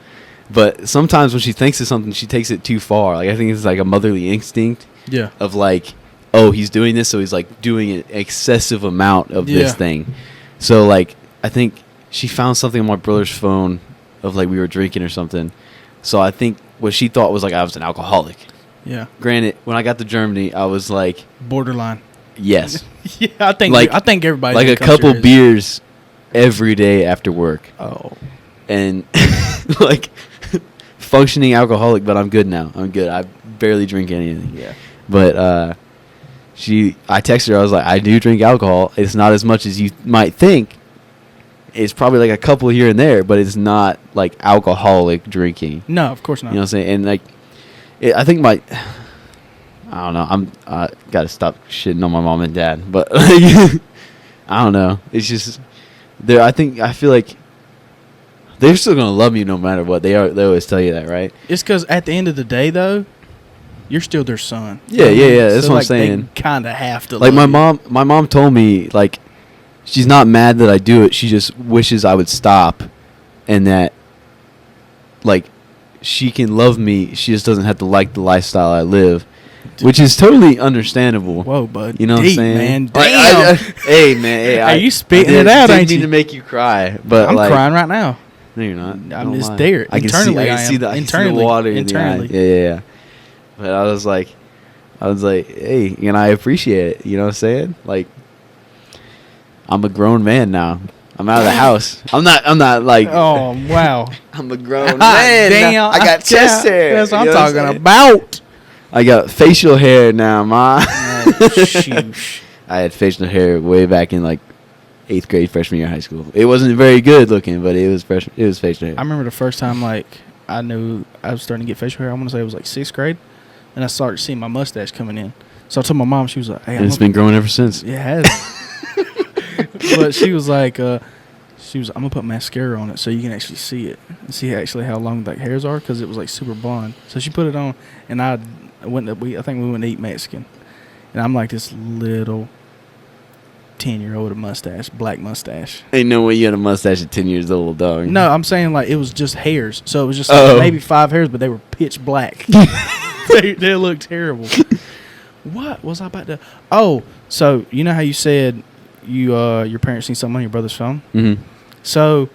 But sometimes when she thinks of something, she takes it too far. Like I think it's like a motherly instinct Yeah. of like, oh, he's doing this, so he's like doing an excessive amount of this thing. So like I think she found something on my brother's phone of like we were drinking or something. So I think what she thought was like I was an alcoholic. Yeah. Granted, when I got to Germany, I was like, Borderline. yes, Yeah, I think everybody like a couple beers every day after work. Oh. And like functioning alcoholic, but I'm good now. I'm good. I barely drink anything. Yeah. But I texted her. I was like, I do drink alcohol. It's not as much as you might think. It's probably like a couple here and there, but it's not like alcoholic drinking. No, of course not. You know what I'm saying? And like, I think I don't know. I gotta stop shitting on my mom and dad, but like, I don't know. It's just I feel like they're still gonna love me no matter what. They always tell you that, right? It's because at the end of the day, though, you're still their son. Yeah. That's So, what I'm like, saying. They kind of have to. Like love my mom told me like she's not mad that I do it. She just wishes I would stop, and that like she can love me. She just doesn't have to like the lifestyle I live. Which is totally understandable. Whoa, bud. You know what I'm saying? Man, Like, damn. hey, man. Hey, Are you spitting it out, I ain't didn't mean you? to make you cry, but I'm like, crying right now. No, you're not. I'm Don't just lie. there. I can Internally, I see am. the Internally. water in Internally. the eye. Yeah. But I was like, hey, and I appreciate it. You know what I'm saying? Like, I'm a grown man now. I'm out of the house. I'm not like. Oh, wow. I'm a grown man. Damn. Now. I got chest hair. That's what You I'm know talking saying? about. I got facial hair now, ma. Oh, sheesh. I had facial hair way back in like 8th grade, freshman year of high school. It wasn't very good looking, but it was facial hair. I remember the first time like I knew I was starting to get facial hair. I want to say it was like 6th grade, and I started seeing my mustache coming in. So I told my mom, she was like, "Hey, and it's been growing ever since. it has." But she was like, "I'm gonna put mascara on it so you can actually see it and see actually how long like hairs are, because it was like super blonde." So she put it on, and I think we went to eat Mexican, and I'm like this little 10-year-old with a mustache, black mustache. Ain't no way you had a mustache at 10 years old, dog. No, I'm saying like it was just hairs. So it was just Oh. like maybe 5 hairs, but they were pitch black. they looked terrible. What was I about to? Oh, so you know how you said your parents seen something on your brother's phone? Mm-hmm. So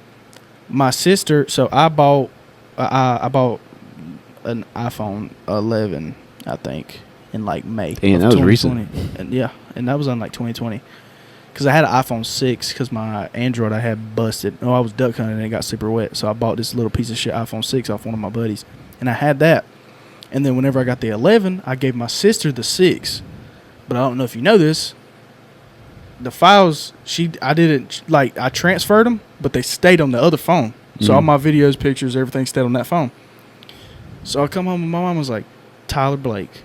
my sister, so I bought an iPhone 11, I think, in like May. Damn, of that was 2020. recent. And yeah, and that was on like 2020. Because I had an iPhone 6 because my Android I had busted. Oh, I was duck hunting and it got super wet. So I bought this little piece of shit iPhone 6 off one of my buddies. And I had that. And then whenever I got the 11, I gave my sister the 6. But I don't know if you know this. The files, I transferred them, but they stayed on the other phone. So all my videos, pictures, everything stayed on that phone. So I come home and my mom was like, "Tyler Blake,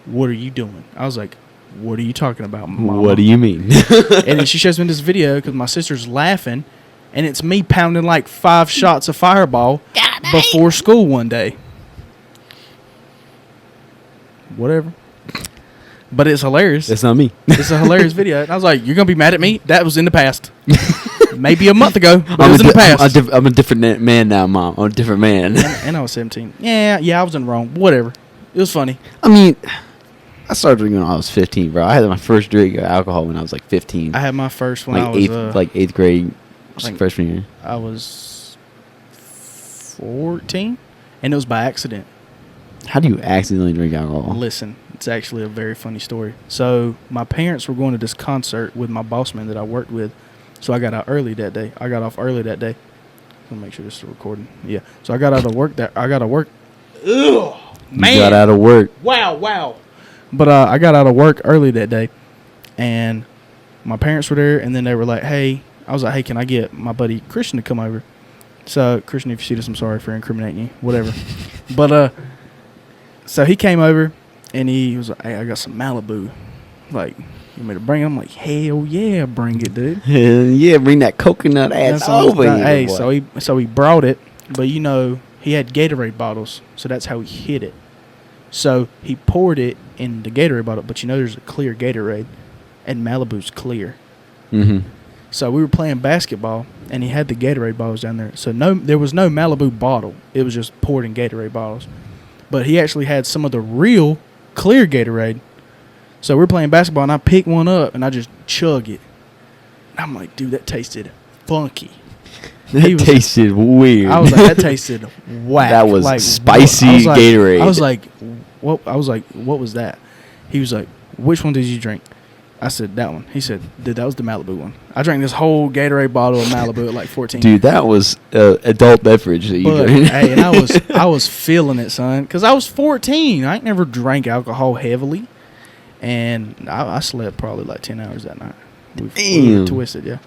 what are you doing?" I was like, "What are you talking about, Mama?" What do you mean? And then she shows me this video because my sister's laughing, and it's me pounding like 5 shots of Fireball before school one day. Whatever. But it's hilarious. That's not me. It's a hilarious video. And I was like, "You're going to be mad at me? That was in the past." Maybe a month ago. But it was in the past. I'm a different man now, Mom. I'm a different man. And I was 17. Yeah, I was in the wrong. Whatever. It was funny. I mean, I started drinking when I was 15, bro. I had my first drink of alcohol when I was like 15. I had my first when like I was eighth grade, like freshman year. I was 14, and it was by accident. How do you accidentally drink alcohol? Listen, it's actually a very funny story. So my parents were going to this concert with my boss man that I worked with. So I got out early that day. I got off early that day. Let me make sure this is recording. Yeah. So I got out of work. Ugh, man. You got out of work. Wow. But I got out of work early that day, and my parents were there, and then they were like, hey, I was like, hey, can I get my buddy Christian to come over? So, Christian, if you see this, I'm sorry for incriminating you, whatever. But, so he came over, and he was like, hey, I got some Malibu. Like, you want me to bring it? I'm like, hell yeah, bring it, dude. Hell yeah, bring that coconut ass over here. Hey, boy. so he brought it, but you know, he had Gatorade bottles, so that's how he hid it. So he poured it in the Gatorade bottle, but you know there's a clear Gatorade, and Malibu's clear. Mm-hmm. So we were playing basketball, and he had the Gatorade bottles down there. So there was no Malibu bottle. It was just poured in Gatorade bottles. But he actually had some of the real clear Gatorade. So we were playing basketball, and I picked one up, and I just chug it. And I'm like, dude, that tasted funky. That tasted weird. I was like, that tasted whack. That was like, spicy Gatorade. I was like, what? I was like, what was that? He was like, which one did you drink? I said, that one. He said, dude, that was the Malibu one. I drank this whole Gatorade bottle of Malibu at like 14. Dude, that was adult beverage that you drank. Hey, and I was feeling it, son, because I was 14. I ain't never drank alcohol heavily, and I slept probably like 10 hours that night. We were twisted, yeah.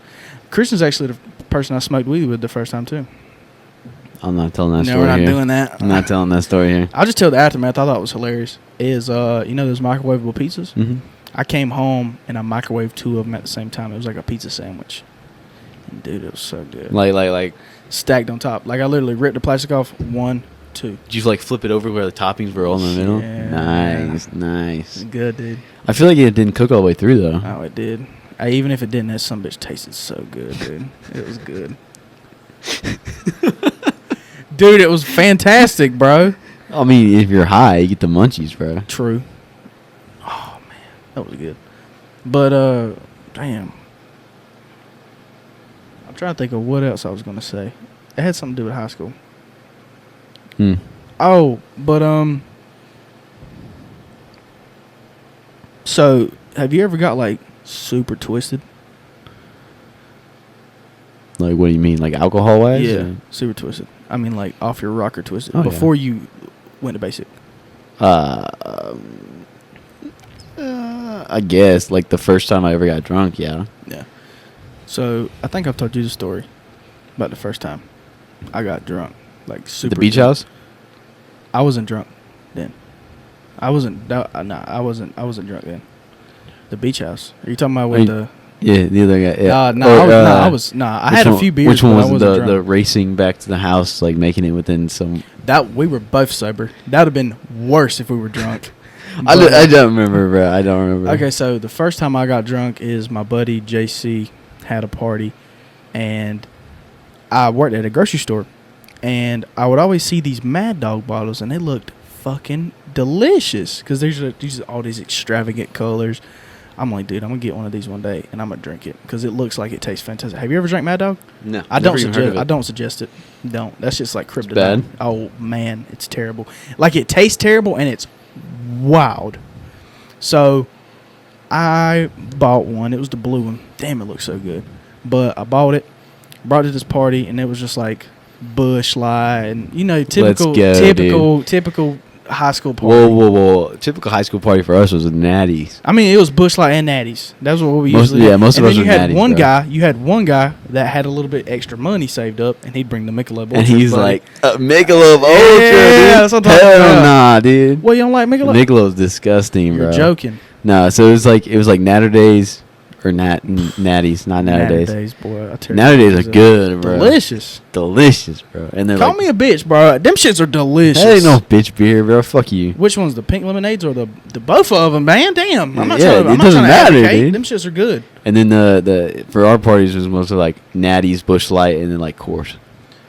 Christian's actually the person I smoked weed with the first time too. I'm not telling that No, story we're not here. doing that. I'm not telling that story here. I'll just tell the aftermath. I thought it was hilarious. Is you know those microwavable pizzas? Mm-hmm. I came home and I microwaved 2 of them at the same time. It was like a pizza sandwich. And dude, it was so good. Like, Stacked on top. Like I literally ripped the plastic off. 1, 2. did you like flip it over where the toppings were all in the middle? Yeah. Nice. Good, dude. I feel like it didn't cook all the way through though. Oh, it did. Even if it didn't, that some bitch tasted so good, dude. It was good. Dude, it was fantastic, bro. I mean, if you're high, you get the munchies, bro. True. Oh, man. That was good. But, damn. I'm trying to think of what else I was going to say. It had something to do with high school. Oh, but, so, have you ever got, like, super twisted? Like, what do you mean? Like alcohol-wise? Yeah, or? super twisted. I mean, like, off your rocker twisted. Oh, before you went to basic. I guess, like, the first time I ever got drunk, yeah. Yeah. So, I think I've told you the story about the first time I got drunk. Like, super The beach drunk. house? I wasn't drunk then. I wasn't drunk then. The beach house. Are you talking about with the... Yeah, the other guy. Yeah. I had a few beers. Which one but I was wasn't the drunk. racing back to the house, like making it within some... That we were both sober. That would have been worse if we were drunk. I don't remember, bro. I don't remember. Okay, so the first time I got drunk is my buddy JC had a party, and I worked at a grocery store, and I would always see these Mad Dog bottles, and they looked fucking delicious because there's all these extravagant colors. I'm like, dude, I'm gonna get one of these one day, and I'm gonna drink it because it looks like it tastes fantastic. Have you ever drank Mad Dog? No, I don't suggest it. Don't. That's just like kryptonite. bad? Oh man, it's terrible. Like it tastes terrible and it's wild. So I bought one. It was the blue one. Damn, it looks so good. But I bought it, brought it to this party, and it was just like Bush Light and typical high school party. Whoa. Typical high school party for us was with Natties. I mean, it was Bush Light and Natties. That's what we Most- usually. yeah, most of us And then were you had Natties, one bro. guy. You had one guy that had a little bit extra money saved up, and he'd bring the Michelob Ultra. And he's buddy. like, Michelob Ultra, Yeah, dude. that's what I'm talking Hell about. nah, dude. Well, you don't like Michelob? Michelob's disgusting, You're bro. joking. No, so it was like Natter Days, or natties, not nowadays. Nowadays, boy. Nowadays are good, bro. Delicious, bro. And they're Call me a bitch, bro. Them shits are delicious. That ain't no bitch beer, bro. Fuck you. Which one's the pink lemonades or the both of them, man? Damn. I'm not Yeah, trying it doesn't to matter, advocate. dude. Them shits are good. And then the for our parties it was mostly like Natties, Busch Light, and then like Coors.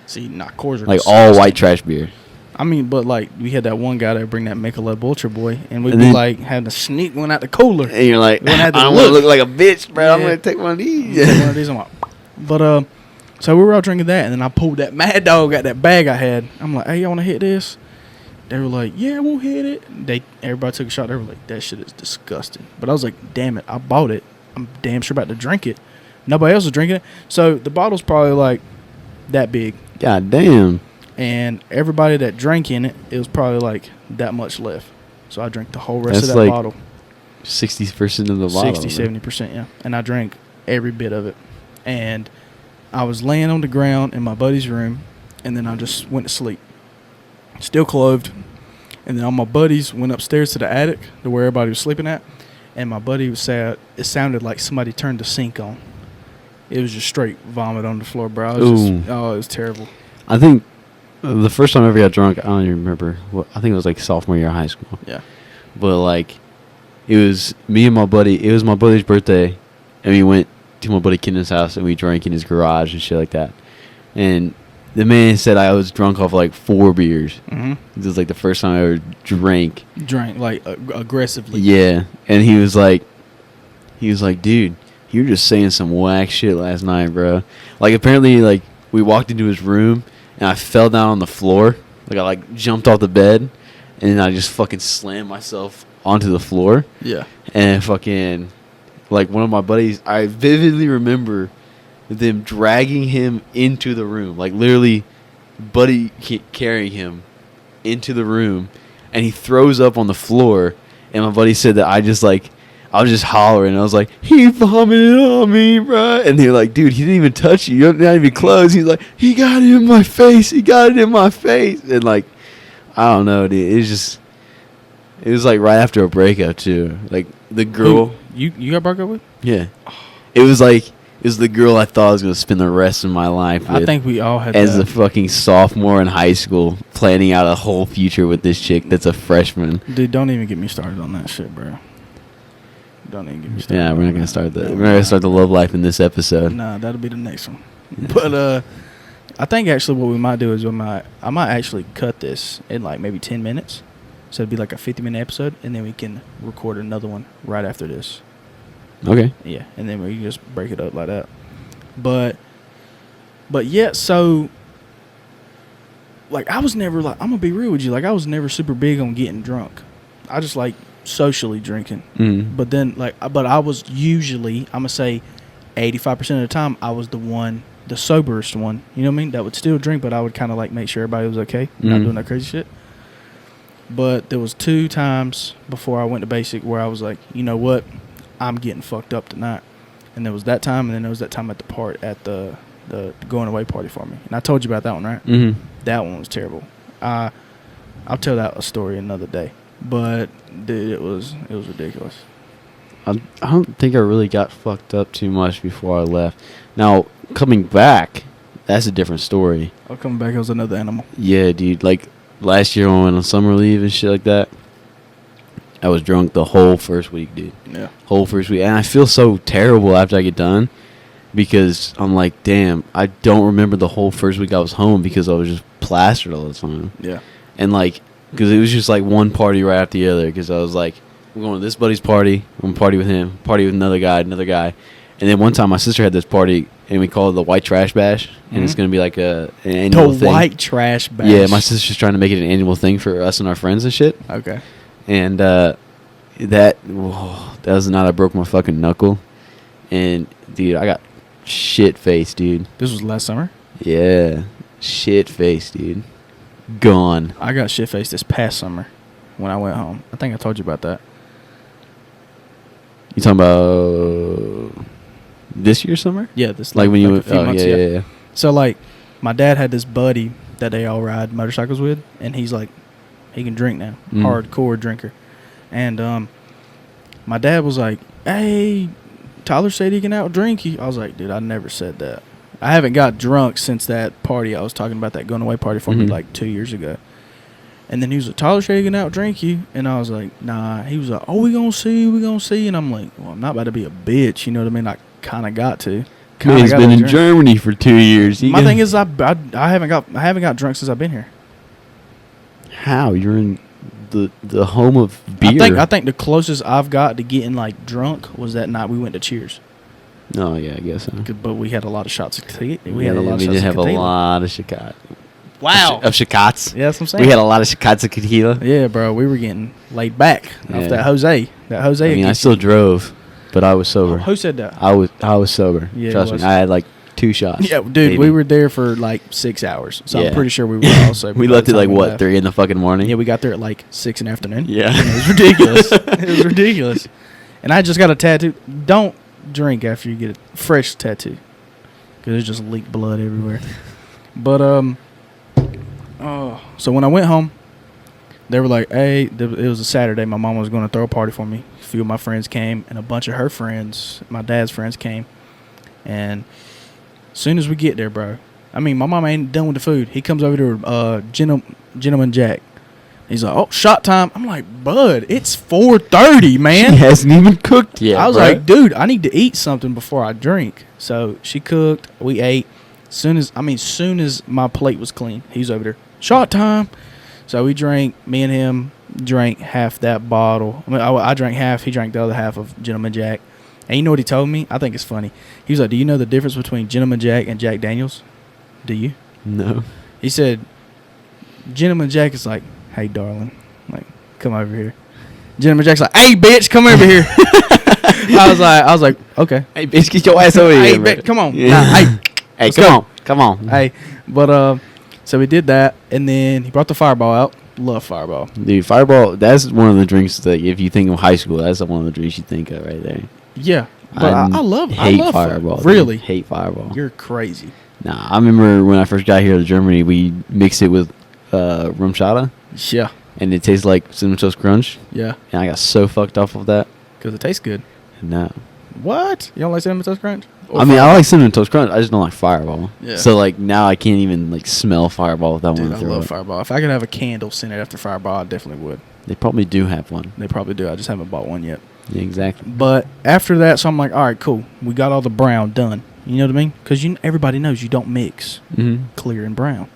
See, not Coors are Like disgusting. all white trash beer. I mean, but like we had that one guy that would bring that Michelob Ultra, boy, and we'd And be then- like having to sneak one out the cooler. And you're like, We I had to don't want to look. look like a bitch, bro. I'm Yeah. gonna take one of these. Take one of these, I'm like, but so we were all drinking that, and then I pulled that Mad Dog out that bag I had. I'm like, hey, y'all want to hit this? They were like, yeah, we'll hit it. Everybody took a shot. They were like, that shit is disgusting. But I was like, damn it, I bought it. I'm damn sure about to drink it. Nobody else was drinking it. So the bottle's probably like that big. God damn. And everybody that drank in it, it was probably like that much left. So I drank the whole rest That's of that like bottle. 60% of the bottle. 60, 70%, yeah. And I drank every bit of it. And I was laying on the ground in my buddy's room, and then I just went to sleep. Still clothed. And then all my buddies went upstairs to the attic to where everybody was sleeping at. And my buddy was sad. It sounded like somebody turned the sink on. It was just straight vomit on the floor, bro. It was terrible. I think the first time I ever got drunk, I don't even remember. I think it was like sophomore year of high school. Yeah. But like, it was me and my buddy. It was my buddy's birthday, and we went to my buddy Kenan's house, and we drank in his garage and shit like that. And the man said I was drunk off like 4 beers. Mm-hmm. This was like the first time I ever drank. Drank, like, aggressively. Yeah, and he was like, dude, you were just saying some whack shit last night, bro. Like apparently, like we walked into his room, and I fell down on the floor. Like I like jumped off the bed, and then I just fucking slammed myself onto the floor. Yeah. And fucking, like one of my buddies, I vividly remember them dragging him into the room, like literally, buddy carrying him into the room, and he throws up on the floor. And my buddy said that I was just hollering. I was like, he vomited on me, bro. And they're like, dude, he didn't even touch you. You're not even close. He's like, he got it in my face. He got it in my face. And like, I don't know, dude. It was like right after a breakup too. Like the girl. Who? You got broke up with? Yeah. It was the girl I thought I was gonna spend the rest of my life with. I think we all had as that. a fucking sophomore in high school, planning out a whole future with this chick that's a freshman. Dude, don't even get me started on that shit, bro. Don't even get me started. Yeah, we're not on gonna that. start that. We're not gonna start the love life in this episode. Nah, that'll be the next one. But I think actually what we might do is I might actually cut this in like maybe 10 minutes. So it'd be like a 50-minute episode, and then we can record another one right after this. Okay. Yeah, and then we can just break it up like that. But yeah, so like I was never like, I'm gonna be real with you, like I was never super big on getting drunk. I just like socially drinking. Mm. But then but I was usually, I'm gonna say 85% of the time I was the soberest one. You know what I mean? That would still drink, but I would kind of like make sure everybody was okay, not doing that crazy shit. But there was 2 times before I went to basic where I was like, you know what, I'm getting fucked up tonight. And there was that time, and then there was that time at the going away party for me. And I told you about that one, right? Mm-hmm. That one was terrible. I'll tell that a story another day. But dude, it was ridiculous. I don't think I really got fucked up too much before I left. Now coming back, that's a different story. I'll come back as another animal. Yeah, dude. Like last year when I went on summer leave and shit like that, I was drunk the whole first week, dude. Yeah. Whole first week. And I feel so terrible after I get done because I'm like, damn, I don't remember the whole first week I was home because I was just plastered all the time. Yeah. And like, because it was just like one party right after the other because I was like, I'm going to this buddy's party, I'm going to party with him, party with another guy. And then one time my sister had this party and we called it the White Trash Bash. And it's going to be like an annual thing. The White Trash Bash. Yeah, my sister's trying to make it an annual thing for us and our friends and shit. Okay. And that was the night I broke my fucking knuckle. And, dude, I got shit-faced, dude. This was last summer? Yeah. Shit-faced, dude. Gone. I got shit-faced this past summer when I went home. I think I told you about that. You talking about this year's summer? Yeah, this Like when you a few months, yeah. So like, my dad had this buddy that they all ride motorcycles with, and he's like, he can drink now, hardcore drinker, and my dad was like, hey, Tyler said he can outdrink you. I was like, dude, I never said that. I haven't got drunk since that party I was talking about, that going away party for me like 2 years ago. And then he was like, Tyler said he can outdrink you. And I was like, nah. He was like, oh, we gonna see. And I'm like, well, I'm not about to be a bitch. You know what I mean? I kind of got to. He's been in Germany for 2 years. My thing is, I haven't got drunk since I've been here. How? You're in the home of beer. I think the closest I've got to getting like drunk was that night we went to Cheers. Oh yeah, I guess so. But we had a lot of shots of tequila. We did have a lot of Chicat. Wow. Of Chicats. Yeah, that's what I'm saying. We had a lot of Chicats of tequila. Yeah, bro. We were getting laid back off that Jose. I mean, I still drove, but I was sober. Who said that? I was sober. Yeah, trust me. I had like 2 shots. Yeah, dude, maybe. we were there for like 6 hours. So I'm pretty sure we were all sober. We left at like what, 3 in the fucking morning? Yeah, we got there at like 6 in the afternoon. Yeah. It was ridiculous. It was ridiculous. And I just got a tattoo. Don't drink after you get a fresh tattoo, because it's just leaked blood everywhere. But so when I went home, they were like, hey, it was a Saturday. My mom was going to throw a party for me. A few of my friends came, and a bunch of her friends, my dad's friends, came. And as soon as we get there, bro, I mean, my mom ain't done with the food. He comes over to Gentleman Jack. He's like, oh, shot time. I'm like, bud, it's 4:30, man. She hasn't even cooked yet. I was like, dude, I need to eat something before I drink. So she cooked. We ate. Soon as my plate was clean, he's over there. Shot time. So we drank. Me and him drank half that bottle. I mean, I drank half. He drank the other half of Gentleman Jack. And you know what he told me? I think it's funny. He was like, do you know the difference between Gentleman Jack and Jack Daniels? Do you? No. He said, Gentleman Jack is like, hey, darling, like, come over here. Gentleman Jack's like, hey, bitch, come over here. I was like, okay. Hey, bitch, get your ass over here. Hey, bitch, come on. Yeah. Nah, hey, come on. Hey, but so we did that, and then he brought the Fireball out. Love Fireball. Dude, Fireball, that's one of the drinks that if you think of high school, that's one of the drinks you think of right there. Yeah, but I love Fireball. Really? Hate Fireball. You're crazy. Nah, I remember when I first got here to Germany, we mixed it with Rumchata. Yeah. And it tastes like Cinnamon Toast Crunch. Yeah. And I got so fucked off of that. Because it tastes good. No. What? You don't like Cinnamon Toast Crunch? I mean, I like Cinnamon Toast Crunch. I just don't like Fireball. Yeah. So, like, now I can't even, like, smell Fireball without wanting to throw it. I love Fireball. If I could have a candle scented after Fireball, I definitely would. They probably do have one. They probably do. I just haven't bought one yet. Yeah, exactly. But after that, so I'm like, all right, cool. We got all the brown done. You know what I mean? Because everybody knows you don't mix clear and brown.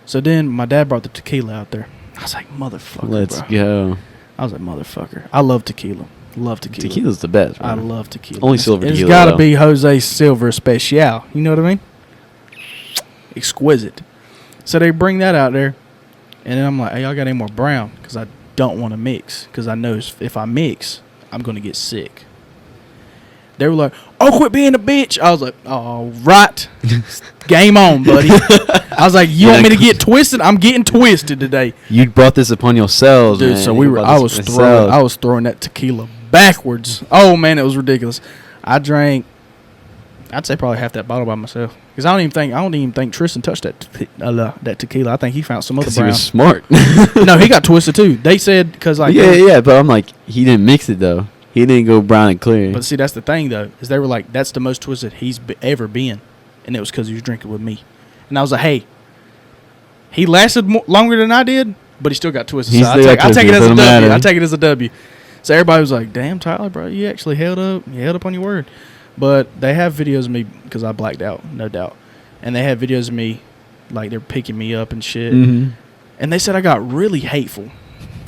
So then my dad brought the tequila out there. I was like, motherfucker, Let's bro. go. I was like, motherfucker. I love tequila. Love tequila. Tequila's the best, bro. I love tequila. Only silver tequila, It's got to though. be Jose Silver Especial. You know what I mean? Exquisite. So they bring that out there. And then I'm like, hey, y'all got any more brown? Because I don't want to mix. Because I know if I mix, I'm going to get sick. They were like, oh, quit being a bitch. I was like, all right. Game on, buddy. I was like, you want me to get twisted? I'm getting twisted today. You brought this upon yourselves, Dude, man. so I was throwing that tequila backwards. Oh, man, it was ridiculous. I drank, I'd say probably half that bottle by myself. Because I don't even think Tristan touched that tequila. I think he found some other brown. He was smart. No, he got twisted too. They said because like yeah, but I'm like, he didn't mix it though. He didn't go brown and clear. But see, that's the thing though, is they were like, that's the most twisted he's ever been, and it was because he was drinking with me. And I was like, hey, he lasted longer than I did, but he still got twisted. So I take it as a W. I take it as a W. So everybody was like, damn, Tyler, bro, you actually held up. You held up on your word. But they have videos of me, because I blacked out, no doubt. And they had videos of me, like they're picking me up and shit. Mm-hmm. And they said I got really hateful.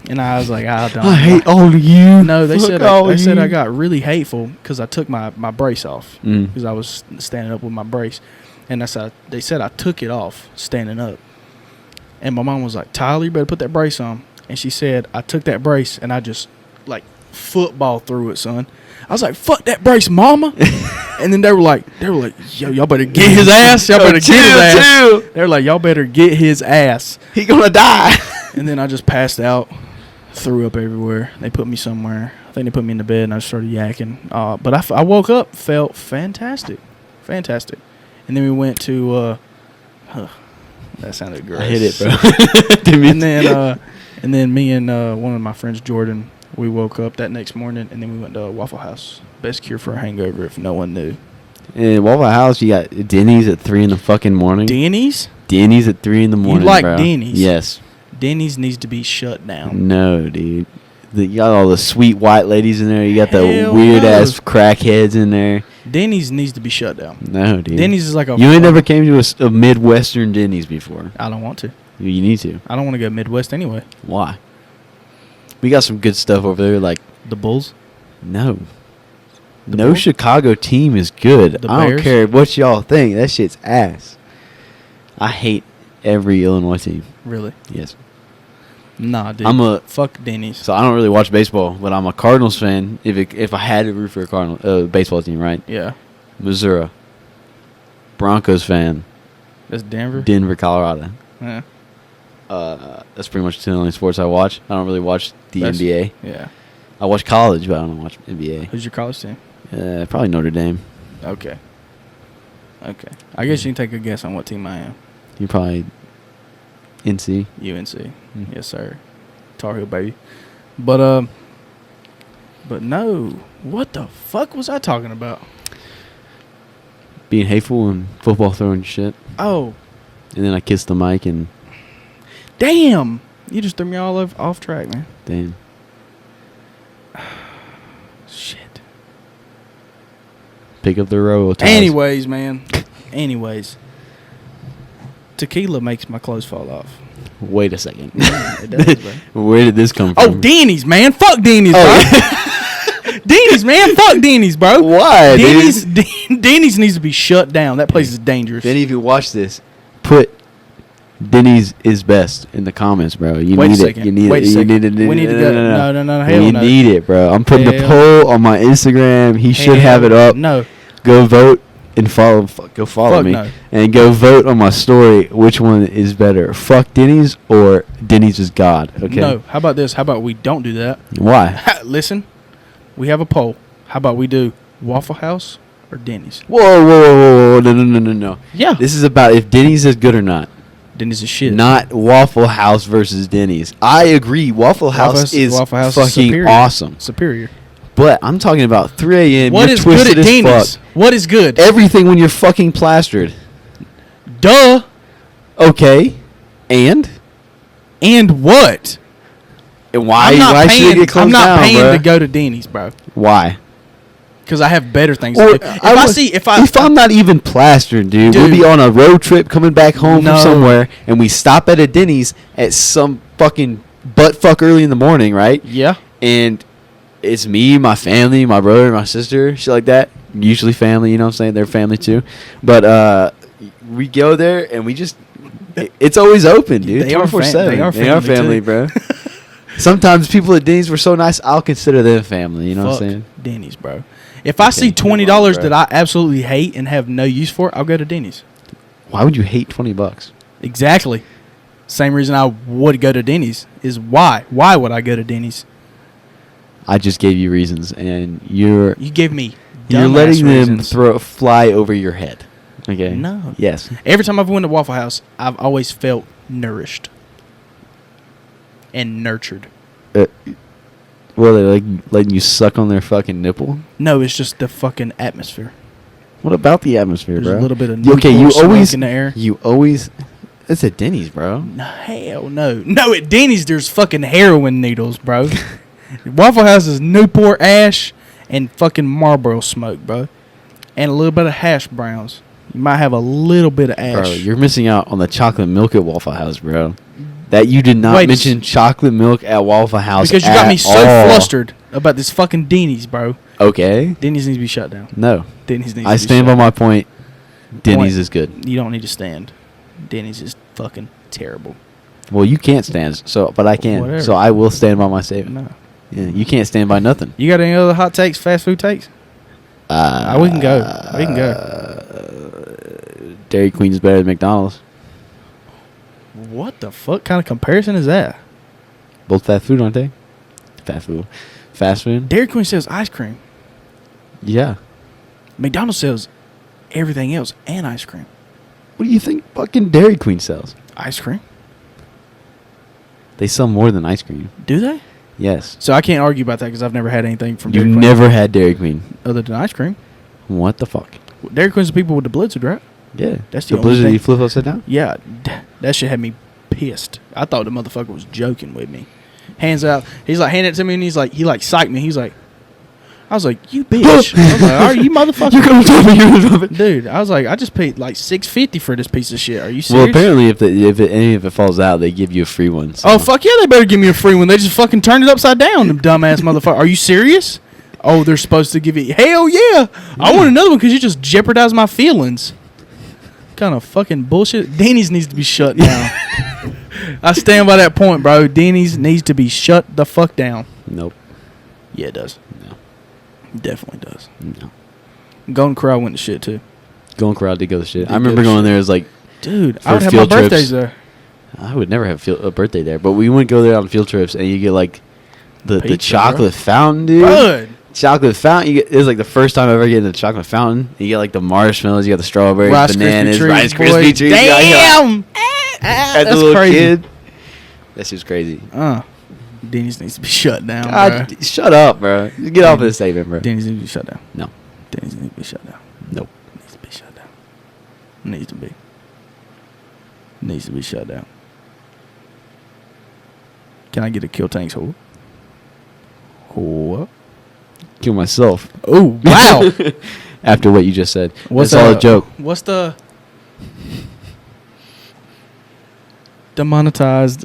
And I was like, I hate all of you. No, they said I got really hateful because I took my brace off because I was standing up with my brace. And they said I took it off standing up. And my mom was like, Tyler, you better put that brace on. And she said, I took that brace and I just like football through it, son. I was like, fuck that brace, mama. And then they were like, yo, y'all better get his ass. Y'all better get his ass. They were like, y'all better get his ass. He gonna die. And then I just passed out, threw up everywhere. They put me somewhere. I think they put me in the bed and I started yakking. But I woke up, felt fantastic. Fantastic. And then we went to, that sounded gross. I hit it, bro. And then me and one of my friends, Jordan, We woke up that next morning, and then we went to Waffle House. Best cure for a hangover if no one knew. In Waffle House, you got Denny's at 3 in the fucking morning. Denny's? Denny's at 3 in the morning, like bro. Denny's? Yes. Denny's needs to be shut down. No, dude. You got all the sweet white ladies in there. You got the Hell weird-ass crackheads in there. Denny's needs to be shut down. No, dude. Denny's is like a... You ain't never came to a Midwestern Denny's before. I don't want to. You need to. I don't want to go Midwest anyway. Why? We got some good stuff over there, like... The Bulls? No. The No Bulls? Chicago team is good. The I don't Bears? care what y'all think. That shit's ass. I hate every Illinois team. Really? Yes. Nah, dude. Fuck Denny's. So I don't really watch baseball, but I'm a Cardinals fan. If I had to root for a Cardinal baseball team, right? Yeah. Missouri. Broncos fan. That's Denver? Denver, Colorado. Yeah. That's pretty much the only sports I watch. I don't really watch the That's- NBA. Yeah. I watch college, but I don't watch NBA. Who's your college team? Probably Notre Dame. Okay. Okay. I guess you can take a guess on what team I am. You probably NC. UNC. Yes, sir. Tar Heel, baby. But no. What the fuck was I talking about? Being hateful and football throwing shit. Oh, And then I kissed the mic and damn. You just threw me all off track, man. damn. Shit. Pick up the roll. Anyways, man. Anyways. Tequila makes my clothes fall off. Wait a second. It does, bro. Where did this come Oh, from? Denny's, man. Fuck Denny's, bro. Denny's, man. Fuck Denny's, bro. Why, Denny's, dude? Denny's needs to be shut down. That place is dangerous. If any of you watch this, put Denny's is best in the comments, bro. You Wait a need second. it. You need Wait a it. You second. need it. We need to go. No, hell You no. need it, bro. I'm putting the Hell. poll on my Instagram. He should have it up. No. Go vote and follow. Go follow Fuck me no. and go vote on my story. Which one is better? Fuck Denny's or Denny's is God? Okay. No. How about this? How about we don't do that? Why? Listen, we have a poll. How about we do Waffle House or Denny's? Whoa. No. Yeah. This is about if Denny's is good or not. Denny's is shit. Not Waffle House versus Denny's. I agree. Waffle House is fucking superior. awesome. Superior. But I'm talking about 3 a.m. What you're is good twisted at as Denny's? fuck. What is good? Everything when you're fucking plastered. Duh. Okay. And What? why? I'm not Why should it paying. get closed I'm not down, paying bruh? to go to Denny's, bro. Why? Because I have better things Or to do. If I'm not even plastered, dude, we'll Dude. be on a road trip coming back home No. from somewhere, and we stop at a Denny's at some fucking butt fuck early in the morning, right? Yeah. And it's me, my family, my brother, my sister, shit like that. Usually family, you know what I'm saying? They're family too. But we go there and we just it's always open, dude. They are 24/7. they are family, family, bro. Sometimes people at Denny's were so nice, I'll consider them family, you know what Fuck I'm saying? Denny's, bro. If I see you're wrong, $20 bro. that I absolutely hate and have no use for, I'll go to Denny's. Why would you hate $20? Exactly. Same reason I would go to Denny's is why. Why would I go to Denny's? I just gave you reasons and you're You give me letting dumbass them reasons. fly over your head. Okay? No. Yes. Every time I've went to Waffle House, I've always felt nourished and nurtured. Well, they like letting you suck on their fucking nipple? No, it's just the fucking atmosphere. What about the atmosphere, There's bro? a little bit of Okay, you Newport smoke always in the air. You always it's at Denny's, bro. No, hell no. No, at Denny's there's fucking heroin needles, bro. Waffle House is Newport ash and fucking Marlboro smoke, bro. And a little bit of hash browns. You might have a little bit of ash. Bro, you're missing out on the chocolate milk at Waffle House, bro. That you did not Wait, mention chocolate milk at Waffle House because you got me at so all. flustered about this fucking Denny's, bro. Okay. Denny's needs to be shut down. No. Denny's needs I to be stand shut by my point. Denny's Point. is good. You don't need to stand. Denny's is fucking terrible. Well, you can't stand, but I can. Whatever. So I will stand by my statement. No. Yeah, you can't stand by nothing. You got any other hot takes, fast food takes? We can go. We can go. Dairy Queen is better than McDonald's. What the fuck kind of comparison is that? Both fast food, aren't they? Fast food. Fast food? Dairy Queen sells ice cream. Yeah. McDonald's sells everything else and ice cream. What do you think fucking Dairy Queen sells? Ice cream? They sell more than ice cream. Do they? Yes. So I can't argue about that because I've never had anything from You Dairy Queen never had Dairy Queen. other than ice cream. What the fuck? Dairy Queen's the people with the blizzard, right? Yeah. That's the only blizzard thing. you flip upside down? Yeah, that shit had me pissed. I thought the motherfucker was joking with me. Hands out. He's like, hand it to me, and he psyched me. He's like, I was like, you bitch. I was like, are you motherfucker? You're gonna drop it. You're gonna drop it. Dude, I was like, I just paid like $6.50 for this piece of shit. Are you serious? Well, apparently, if any of it falls out, they give you a free one. So. Oh, fuck yeah, they better give me a free one. They just fucking turned it upside down, them dumbass motherfucker. Are you serious? Oh, they're supposed to give you... Hell yeah. I want another one because you just jeopardized my feelings. Kind of fucking bullshit. Denny's needs to be shut down. I stand by that point, bro. Denny's needs to be shut the fuck down. Nope. Yeah, it does. No. Definitely does. No. Golden Corral went to shit, too. Golden Corral did go to shit. Did I remember go to going shit. there as like... Dude, For I would have my field trips. birthdays there. I would never have a birthday there, but we wouldn't go there on field trips, and you get like the Pizza, chocolate fountain, dude. Bud. Chocolate fountain. It was like the first time I ever getting a chocolate fountain. You get like the marshmallows, you got the strawberries, Rice bananas, Krispie treats, Rice boy. Krispie treats. Damn! As a That's little crazy. kid, that shit's crazy. Denny's needs to be shut down, God, bro. shut up, bro. Just get off of this statement, bro. Denny's needs to be shut down. No, Denny's needs to be shut down. nope. Needs to be shut down. Needs to be. Needs to be shut down. Can I get a kill tanks hold? What? Kill myself. Oh, wow. After what you just said, What's that's all a that? joke. What's the... Demonetized.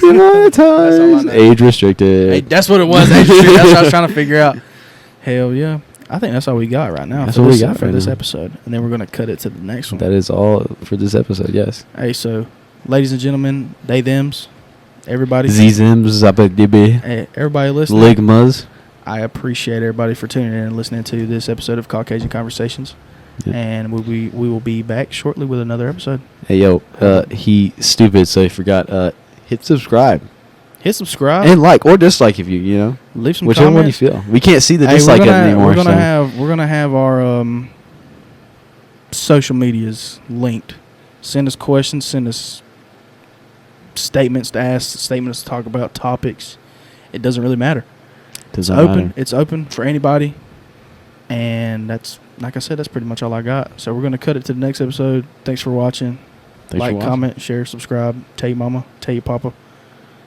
Demonetized. know. Age restricted. Hey, that's what it was. That's what I was trying to figure out. Hell yeah. I think that's all we got right now. That's for what we this, got for right this now. episode. And then we're going to cut it to the next one. That is all for this episode. Yes. Hey, so, ladies and gentlemen, they, thems, everybody. Zizims, Zabadibi, Hey, everybody listening. Ligmas. I appreciate everybody for tuning in and listening to this episode of Caucasian Conversations. Yep. And we will be back shortly with another episode. Hey yo, he stupid, so he forgot. Hit subscribe Hit subscribe. and like or dislike if you know leave some whichever one you comments. feel. We can't see the Hey, dislike we're button gonna, anymore. we're gonna so. have our social medias linked. Send us questions. Send us statements to ask. Statements to talk about. Topics. It doesn't really matter. Doesn't Open. matter. It's open for anybody. And that's, like I said, that's pretty much all I got. So we're gonna cut it to the next episode. Thanks for watching. Thanks Like, for watching. comment, share, subscribe. Tell your mama. Tell your papa.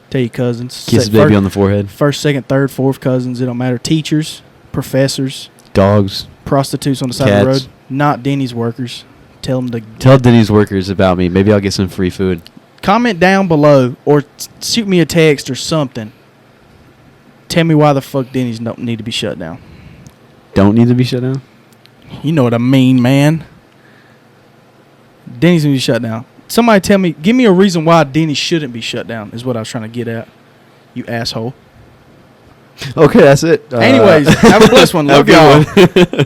Tell your cousins. Kiss Say- baby fir- on the forehead. First, second, third, fourth cousins. It don't matter. Teachers, professors, Dogs. prostitutes on the side of the Cats. road. Not Denny's workers. Tell them to Tell Denny's workers about me. Maybe I'll get some free food. comment down below or shoot me a text or something. Tell me why the fuck Denny's don't need to be shut down. Don't need to be shut down. You know what I mean, man. Denny's need to be shut down. Somebody tell me, give me a reason why Denny's shouldn't be shut down, is what I was trying to get at. You asshole. Okay, that's it. Anyways, have a blessed one. Have Love a y'all. good one.